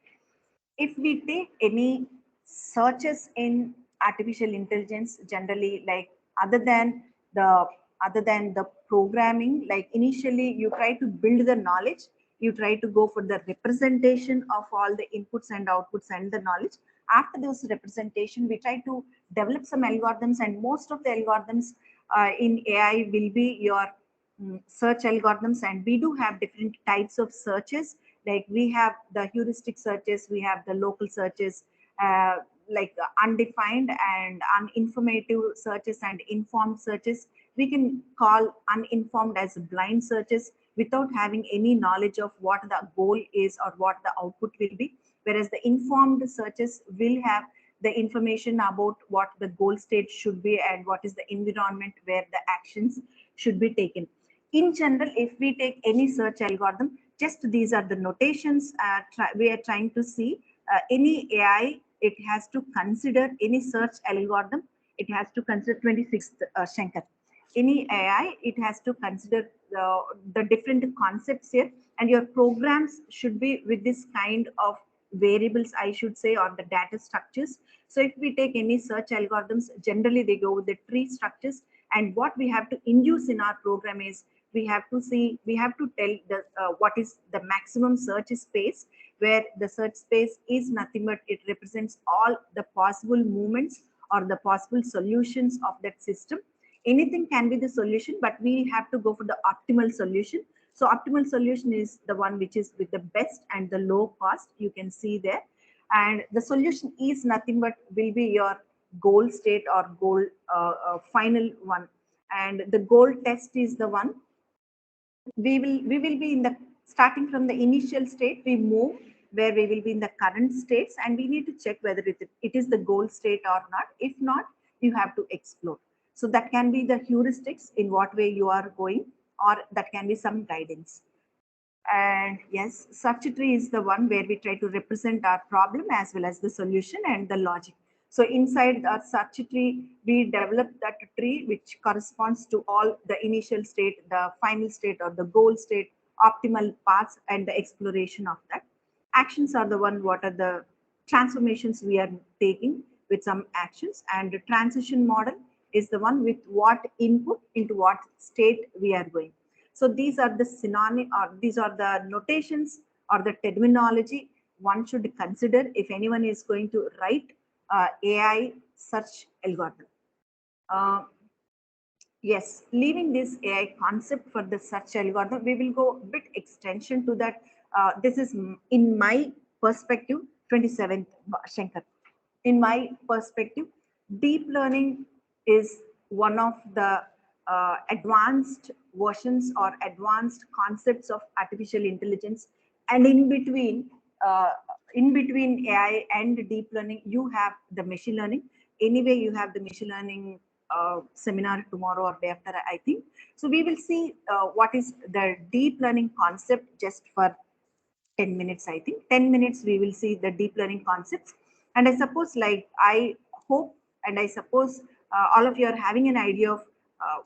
If we take any searches in artificial intelligence, generally, like other than the other than the programming, like initially you try to build the knowledge, you try to go for the representation of all the inputs and outputs and the knowledge. After this representation, we try to develop some algorithms, and most of the algorithms in AI will be your search algorithms. And we do have different types of searches, like we have the heuristic searches, we have the local searches, like undefined and uninformative searches and informed searches. We can call uninformed as blind searches without having any knowledge of what the goal is or what the output will be, whereas the informed searches will have the information about what the goal state should be and what is the environment where the actions should be taken. In general, if we take any search algorithm, just these are the notations we are trying to see. Any AI, it has to consider any search algorithm, it has to consider 26th, Shankar. Any AI, it has to consider the different concepts here, and your programs should be with this kind of variables, I should say, or the data structures. So if we take any search algorithms, generally they go with the tree structures, and what we have to induce in our program is, we have to see, we have to tell the what is the maximum search space, where the search space is nothing but it represents all the possible movements or the possible solutions of that system. Anything can be the solution, but we have to go for the optimal solution. So optimal solution is the one which is with the best and the low cost, you can see there. And the solution is nothing but will be your goal state or goal final one. And the goal test is the one, we will be in the starting from the initial state, we move where we will be in the current states, and we need to check whether it is the goal state or not. If not, you have to explore. So that can be the heuristics in what way you are going, or that can be some guidance. And yes, search tree is the one where we try to represent our problem as well as the solution and the logic. So inside our search tree, we develop that tree which corresponds to all the initial state, the final state or the goal state, optimal paths, and the exploration of that. Actions are the one, what are the transformations we are taking with some actions, and the transition model is the one with what input into what state we are going. So these are the synonym, or these are the notations or the terminology one should consider if anyone is going to write AI search algorithm. Yes, leaving this AI concept for the search algorithm, we will go a bit extension to that. This is in my perspective, 27th, Shankar. In my perspective, deep learning is one of the advanced versions or advanced concepts of artificial intelligence. And uh, in between AI and deep learning, you have the machine learning. Anyway, you have the machine learning seminar tomorrow or day after, I think. So we will see what is the deep learning concept just for 10 minutes, I think. 10 minutes, we will see the deep learning concepts. And I suppose, like, I hope and I suppose all of you are having an idea of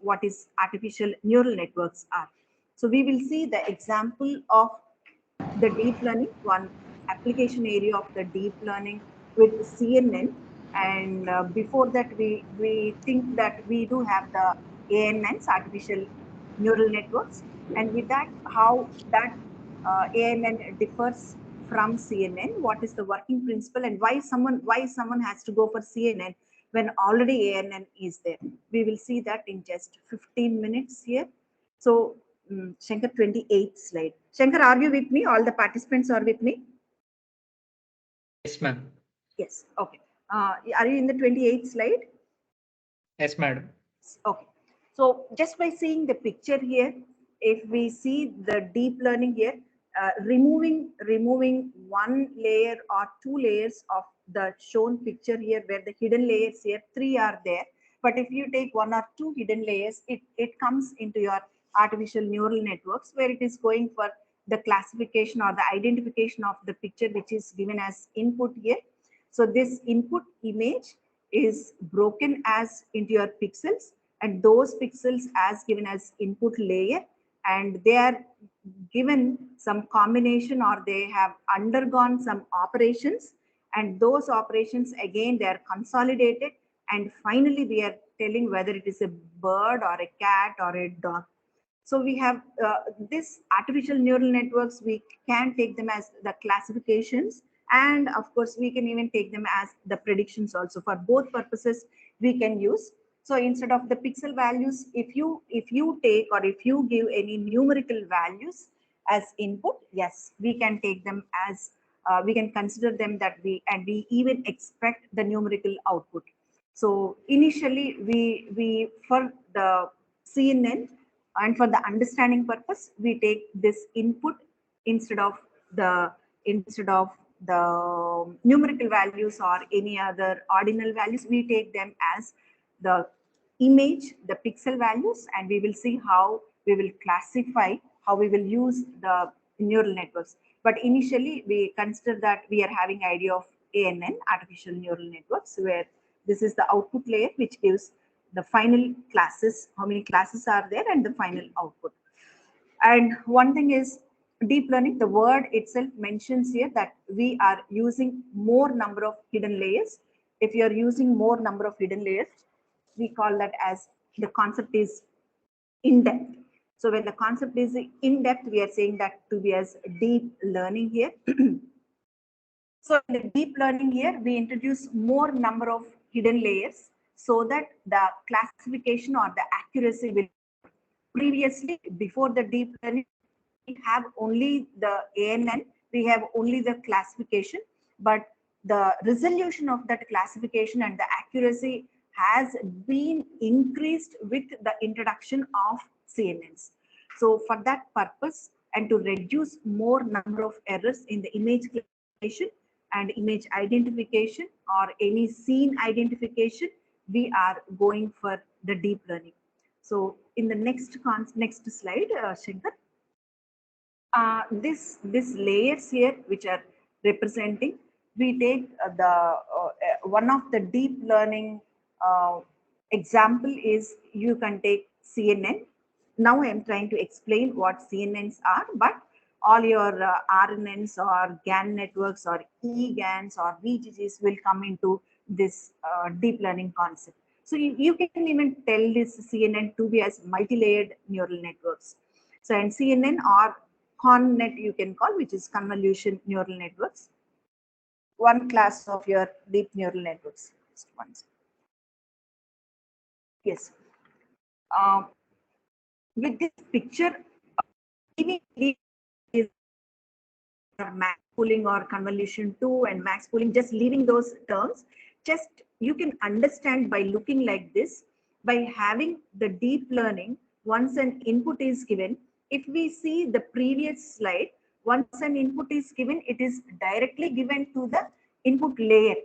what is artificial neural networks are. So we will see the example of the deep learning, one application area of the deep learning with CNN. And before that, we think that we do have the ANNs, artificial neural networks. And with that, how that ANN differs from CNN, what is the working principle, and why someone has to go for CNN when already ANN is there. We will see that in just 15 minutes here. So Shankar, 28th slide. Shankar, are you with me? All the participants are with me? Yes, ma'am. Yes. Okay. Are you in the 28th slide? Yes, madam. Okay. So just by seeing the picture here, if we see the deep learning here, removing one layer or two layers of the shown picture here, where the hidden layers here, three are there. But if you take one or two hidden layers, it comes into your artificial neural networks, where it is going for the classification or the identification of the picture which is given as input here. So this input image is broken as into your pixels, and those pixels as given as input layer, and they are given some combination or they have undergone some operations, and those operations again they are consolidated, and finally we are telling whether it is a bird or a cat or a dog. So we have this artificial neural networks, we can take them as the classifications, and of course we can even take them as the predictions also. For both purposes we can use. So instead of the pixel values, if you take or if you give any numerical values as input, yes, we can take them as we can consider them that we even expect the numerical output. So initially we for the CNN and for the understanding purpose, we take this input instead of the numerical values or any other ordinal values. We take them as the image, the pixel values, and we will see how we will classify, how we will use the neural networks. But initially, we consider that we are having idea of ANN, artificial neural networks, where this is the output layer which gives the final classes, how many classes are there, and the final output. And one thing is deep learning, the word itself mentions here that we are using more number of hidden layers. If you are using more number of hidden layers, we call that as the concept is in depth. So when the concept is in depth, we are saying that to be as deep learning here. So in the deep learning here, we introduce more number of hidden layers so that the classification or the accuracy will. Previously, before the deep learning, we have only the ANN, we have only the classification, but the resolution of that classification and the accuracy has been increased with the introduction of CNNs. So for that purpose, and to reduce more number of errors in the image classification and image identification or any scene identification, we are going for the deep learning. So in the next slide, Shankar, this layers here which are representing, we take one of the deep learning example is you can take CNN. Now I am trying to explain what CNNs are, but all your RNNs or GAN networks or eGANs or VGGs will come into this deep learning concept. So you can even tell this CNN to be as multi-layered neural networks. So, and CNN or ConNet you can call, which is convolution neural networks, one class of your deep neural networks. Just one second. Yes. With this picture, even is max pooling or convolution 2 and max pooling, just leaving those terms, just you can understand by looking like this, by having the deep learning. Once an input is given, if we see the previous slide, once an input is given, it is directly given to the input layer.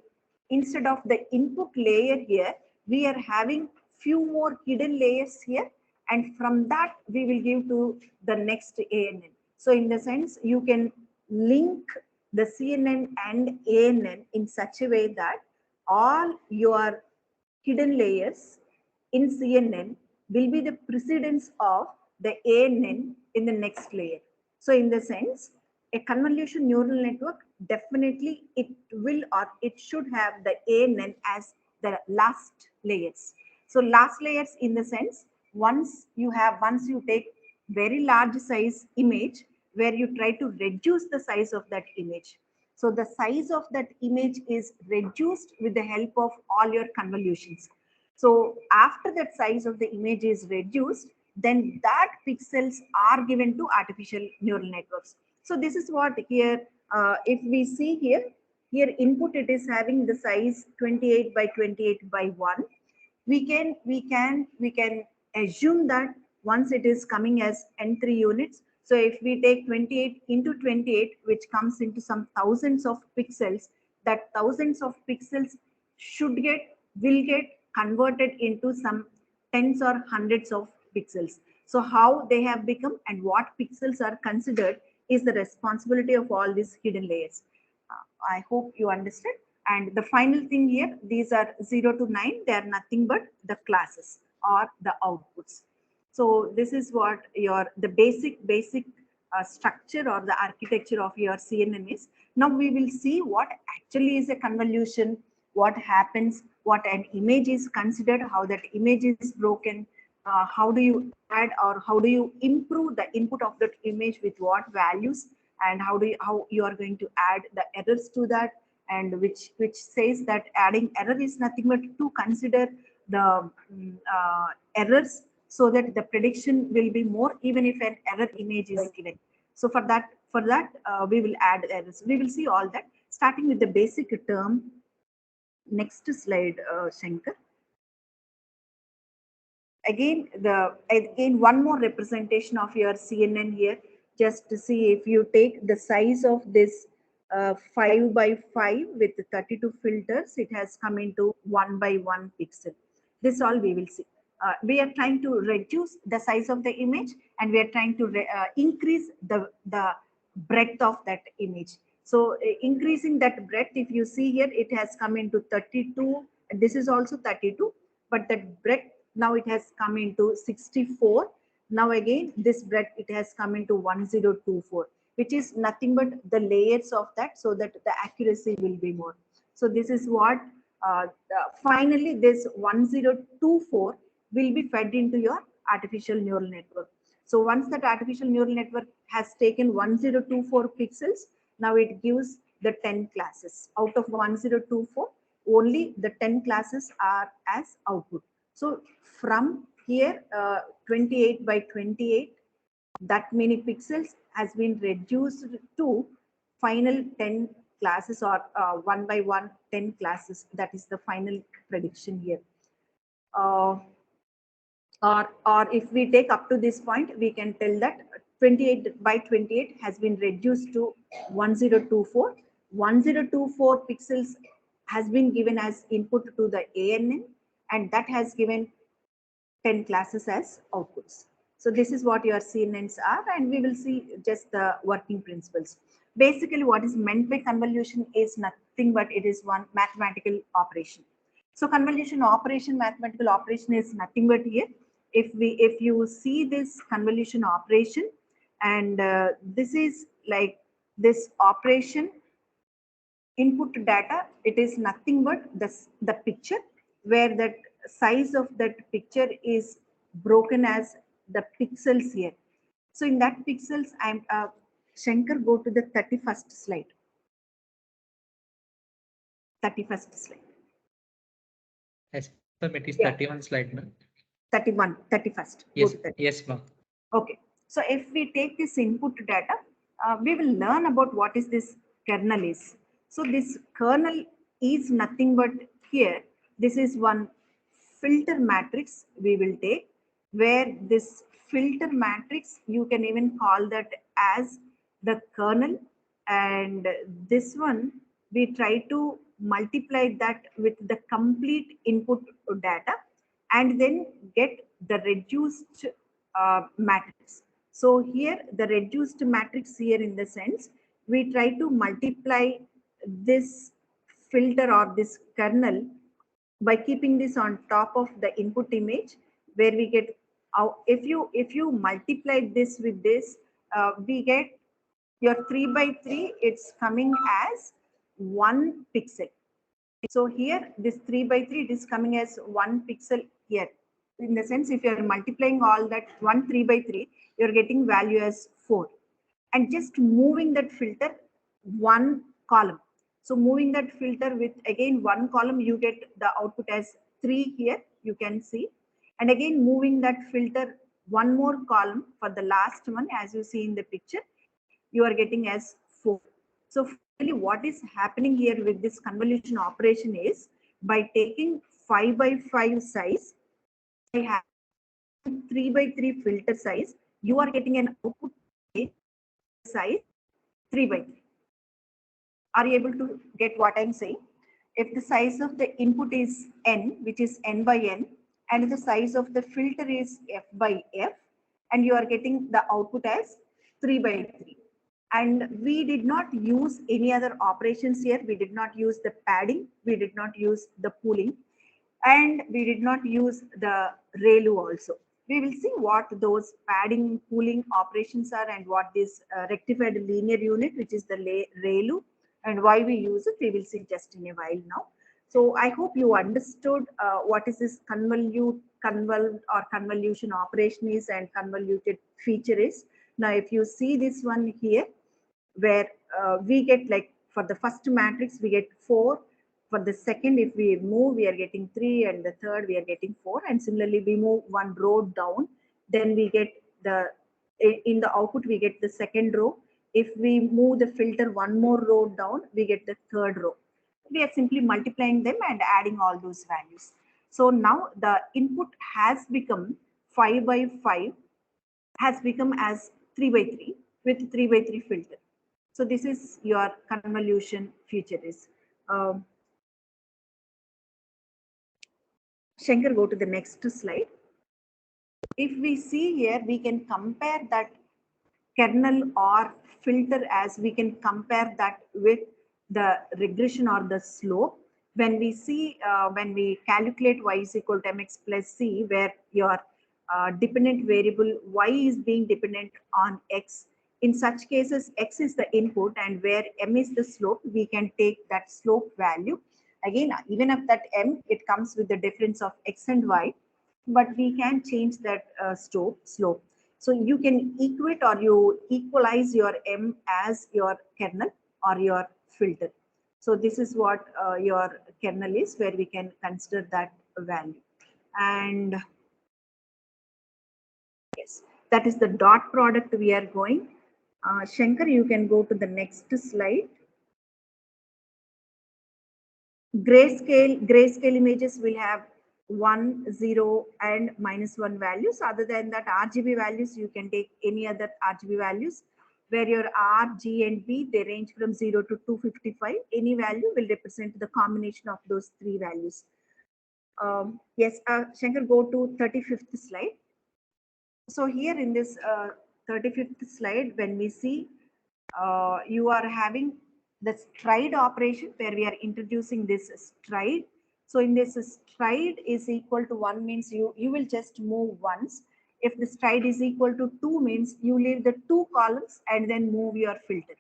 Instead of the input layer here, we are having few more hidden layers here, and from that we will give to the next ANN. So in the sense, you can link the CNN and ANN in such a way that all your hidden layers in CNN will be the precedence of the ANN in the next layer. So in the sense, a convolution neural network, definitely it will or it should have the ANN as the last layers. So last layers in the sense, once you take very large size image where you try to reduce the size of that image. So the size of that image is reduced with the help of all your convolutions. So after that size of the image is reduced, then that pixels are given to artificial neural networks. So this is what here, if we see here, input it is having the size 28 by 28 by 1. We can assume that once it is coming as n3 units. So if we take 28 into 28, which comes into some thousands of pixels, that thousands of pixels will get converted into some tens or hundreds of pixels. So how they have become and what pixels are considered is the responsibility of all these hidden layers. I hope you understand. And the final thing here, these are 0 to 9, they are nothing but the classes or the outputs. So this is what the basic structure or the architecture of your CNN is. Now we will see what actually is a convolution, what happens, what an image is considered, how that image is broken, how do you add or how do you improve the input of that image with what values, and how you are going to add the errors to that, and which says that adding error is nothing but to consider the errors so that the prediction will be more even if an error image is given. So for that we will add errors. We will see all that starting with the basic term. Next slide, Shankar. Again one more representation of your CNN here, just to see if you take the size of this 5 by 5 with 32 filters, it has come into 1 by 1 pixel. This all we will see. We are trying to reduce the size of the image, and we are trying to increase the breadth of that image. So increasing that breadth, if you see here, it has come into 32. This is also 32, but that breadth now it has come into 64. Now again this breadth it has come into 1024, which is nothing but the layers of that, so that the accuracy will be more. So this is what finally this 1024 will be fed into your artificial neural network. So once that artificial neural network has taken 1024 pixels, now it gives the 10 classes. Out of 1024, only the 10 classes are as output. So from here, 28 by 28, that many pixels has been reduced to final 10 classes, or 1 by 1, 10 classes. That is the final prediction here. Or if we take up to this point, we can tell that 28 by 28 has been reduced to 1024. 1024 pixels has been given as input to the ANN, and that has given 10 classes as outputs. So this is what your CNNs are, and we will see just the working principles. Basically, what is meant by convolution is nothing but it is one mathematical operation. So convolution operation, mathematical operation is nothing but here. If you see this convolution operation, and this is like this operation input data, it is nothing but the picture, where that size of that picture is broken as the pixels here. So in that pixels, I'm Shankar, go to the 31st slide. 31st slide. Yes, ma'am, it is Yeah. 31 slide, ma'am. 31, 31st. Yes, Go to 30. yes, ma'am. Okay. So if we take this input data, we will learn about what is this kernel is. So this kernel is nothing but here. This is one filter matrix we will take, where this filter matrix, you can even call that as the kernel. And this one, we try to multiply that with the complete input data and then get the reduced matrix. So here the reduced matrix here, in the sense we try to multiply this filter or this kernel by keeping this on top of the input image, where we get if you multiply this with this, we get your 3 by 3, it's coming as 1 pixel. So here this 3 by 3, it is coming as 1 pixel here. In the sense, if you are multiplying all that 1 3 by 3, you are getting value as 4. And just moving that filter one column. So moving that filter with again one column, you get the output as 3 here, you can see. And again moving that filter one more column for the last one, as you see in the picture, you are getting as 4. So finally, what is happening here with this convolution operation is, by taking 5 by 5 size, by having 3 by 3 filter size, you are getting an output size 3 by 3. Are you able to get what I'm saying? If the size of the input is n, which is n by n, and the size of the filter is f by f, and you are getting the output as 3 by 3. And we did not use any other operations here. We did not use the padding. We did not use the pooling. And we did not use the ReLU also. We will see what those padding pooling operations are and what this rectified linear unit, which is the ReLU, and why we use it. We will see just in a while now. So I hope you understood what is this convolution operation is and convoluted feature is. Now, if you see this one here, where we get, like, for the first matrix, we get 4. For the second, if we move, we are getting 3, and the third, we are getting 4. And similarly, we move one row down, then we get in the output, we get the second row. If we move the filter one more row down, we get the third row. We are simply multiplying them and adding all those values. So now the input has become 5 by 5, has become as 3 by 3 with 3 by 3 filter. So this is your convolution feature is. Shankar, go to the next slide. If we see here, we can compare that kernel or filter, as we can compare that with the regression or the slope. When we see, when we calculate y is equal to mx plus c, where your dependent variable y is being dependent on x. In such cases, x is the input, and where m is the slope, we can take that slope value. Again, even if that m, it comes with the difference of x and y, but we can change that slope. So you can equate or you equalize your m as your kernel or your filter. So this is what your kernel is, where we can consider that value. And yes, that is the dot product we are going. Shankar, you can go to the next slide. Grayscale images will have 1, 0, and -1 values. Other than that, RGB values, you can take any other RGB values, where your R, G, and B, they range from 0 to 255. Any value will represent the combination of those 3 values. Yes, Shankar, go to 35th slide. So here in this 35th slide, when we see, you are having the stride operation, where we are introducing this stride. So in this, stride is equal to 1 means you will just move once. If the stride is equal to 2 means you leave the 2 columns and then move your filter.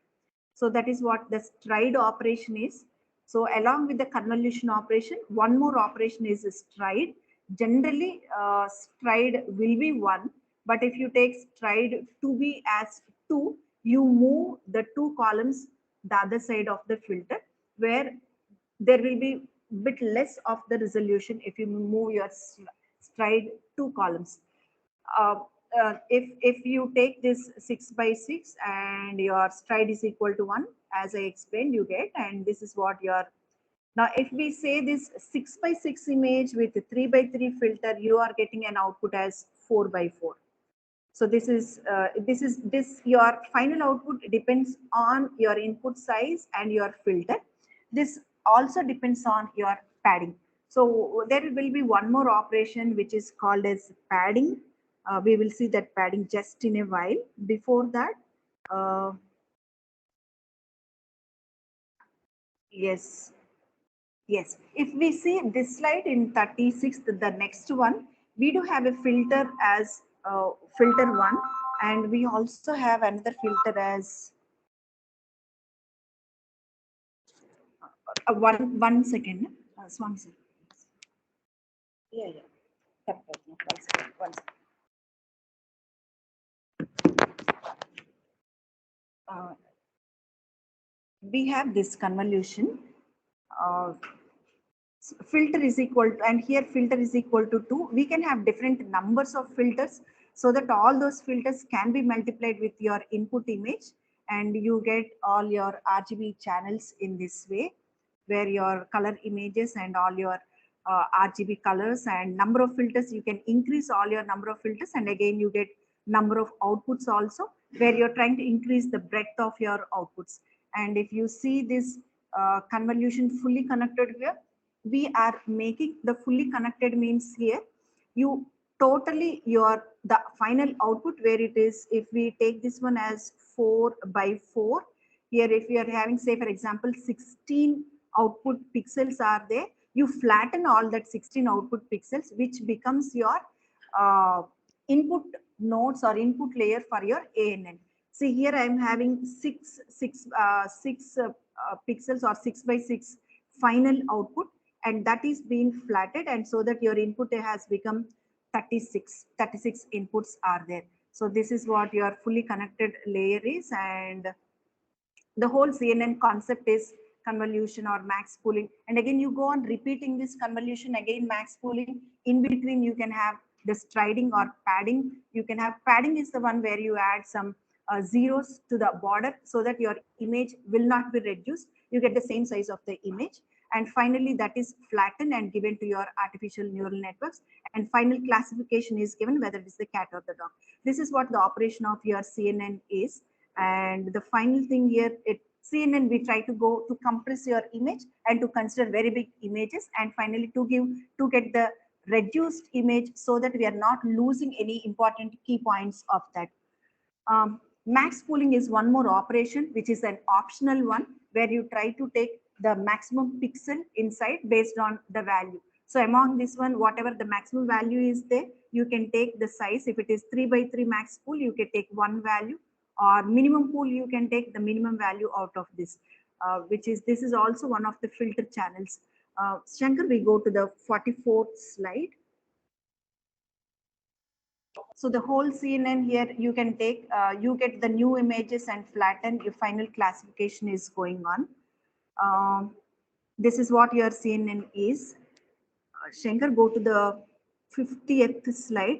So that is what the stride operation is. So along with the convolution operation, one more operation is stride. Generally, stride will be 1, But if you take stride to be as 2, you move the 2 columns the other side of the filter, where there will be bit less of the resolution if you move your stride 2 columns. uh, if you take this 6 by 6 and your stride is equal to 1, as I explained, you get, and this is what your, now if we say this 6 by 6 image with 3 by 3 filter, you are getting an output as 4 by 4. So this your final output depends on your input size and your filter. This also depends on your padding. So there will be one more operation which is called as padding. We will see that padding just in a while. Before that, uh, yes, yes. If we see this slide in 36, the next one, we do have a filter as filter 1, and we also have another filter as one second. One second. Yeah, yeah. Tap, tap, no, 1 second. 1 second. Uh, we have this convolution. Uh, Filter is equal to, and here filter is equal to 2. We can have different numbers of filters so that all those filters can be multiplied with your input image, and you get all your RGB channels in this way, where your color images and all your RGB colors and number of filters, you can increase all your number of filters, and again you get number of outputs also, where you're trying to increase the breadth of your outputs. And if you see this convolution fully connected here, we are making the fully connected means here you totally your the final output, where it is, if we take this one as 4 by 4, here if we are having, say for example, 16 output pixels are there, you flatten all that 16 output pixels, which becomes your uh, input nodes or input layer for your ANN. See here I am having six pixels or 6 by 6 final output, and that is being flatted, and so that your input has become 36 inputs are there. So this is what your fully connected layer is, and the whole CNN concept is convolution or max pooling. And again, you go on repeating this convolution, again max pooling. In between, you can have the striding or padding. You can have padding is the one where you add some zeros to the border so that your image will not be reduced. You get the same size of the image. And finally, that is flattened and given to your artificial neural networks. And final classification is given whether it is the cat or the dog. This is what the operation of your CNN is. And the final thing here, it CNN, we try to go to compress your image and to consider very big images, and finally to get the reduced image so that we are not losing any important key points of that. Max pooling is one more operation, which is an optional one, where you try to take the maximum pixel inside based on the value. So among this one, whatever the maximum value is there, you can take the size. If it is 3 by 3 max pool, you can take one value, or minimum pool, you can take the minimum value out of this, which is, this is also one of the filter channels. Shankar, we go to the 44th slide. So the whole CNN here, you can take, you get the new images and flatten, your final classification is going on. This is what your CNN is. Shankar, go to the 50th slide.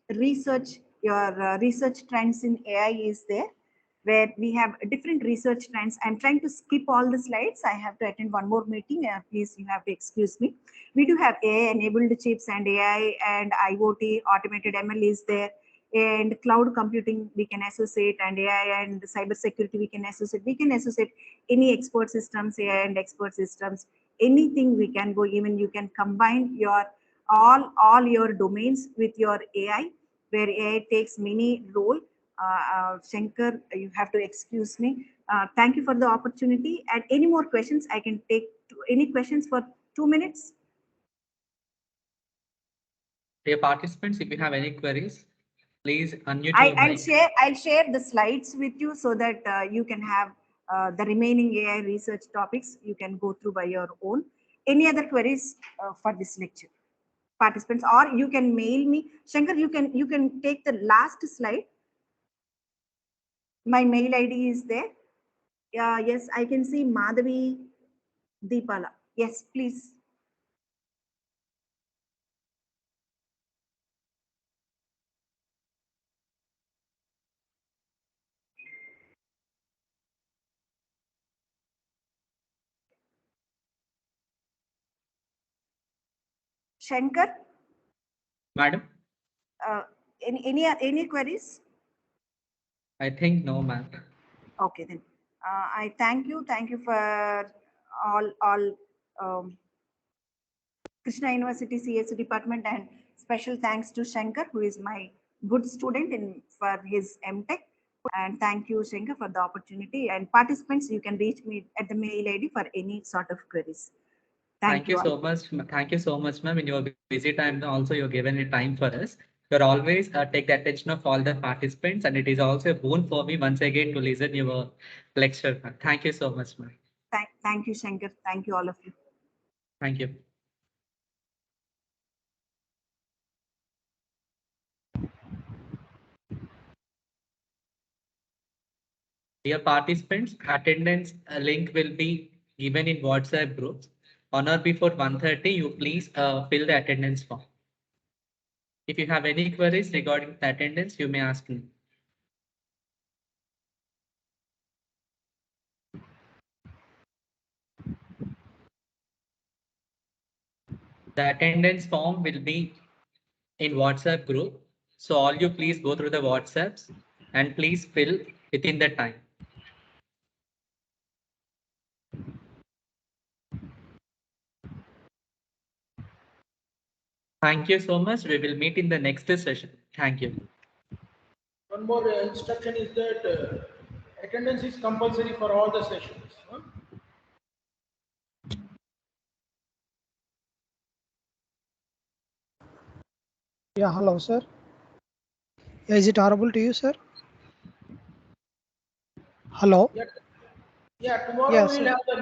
Research, your research trends in AI is there, where we have different research trends. I'm trying to skip all the slides. I have to attend one more meeting. Please, you have to excuse me. We do have AI-enabled chips and AI and IoT, automated ML is there, and cloud computing we can associate, and AI and cybersecurity we can associate. We can associate any expert systems, AI and expert systems, anything we can go. Even you can combine your all your domains with your AI, where AI takes many role. Shankar, you have to excuse me. Thank you for the opportunity. And any more questions? I can take any questions for 2 minutes. Dear participants, if you have any queries, please unmute your I'll mic. share the slides with you so that you can have the remaining AI research topics. You can go through by your own. Any other queries for this lecture? participants, or you can mail me. Shankar, you can take the last slide. My mail ID is there. Yes, I can see Madhavi Deepala. Yes, please. Shankar, Madam, any queries? I think no, ma'am. Okay, then. I thank you. Thank you for all Krishna University CS department, and special thanks to Shankar, who is my good student in for his MTech. And thank you, Shankar, for the opportunity. And participants, you can reach me at the mail ID for any sort of queries. Thank Thank you you all. so much. Thank you so much, ma'am. In your busy time, also you're given a time for us. You're always take the attention of all the participants, and it is also a boon for me once again to listen your lecture. Thank you so much, ma'am. Thank you, Shankar. Thank you, all of you. Thank you. Dear participants, attendance link will be given in WhatsApp groups. On or before 1:30, you please fill the attendance form. If you have any queries regarding the attendance, you may ask me. The attendance form will be in WhatsApp group. So all you please go through the WhatsApps and please fill within the time. Thank you so much. We will meet in the next session. Thank you. One more instruction is that attendance is compulsory for all the sessions. Huh? Yeah, hello, sir. Yeah, is it audible to you, sir? Hello? Yeah, tomorrow Yeah, we'll sir. have the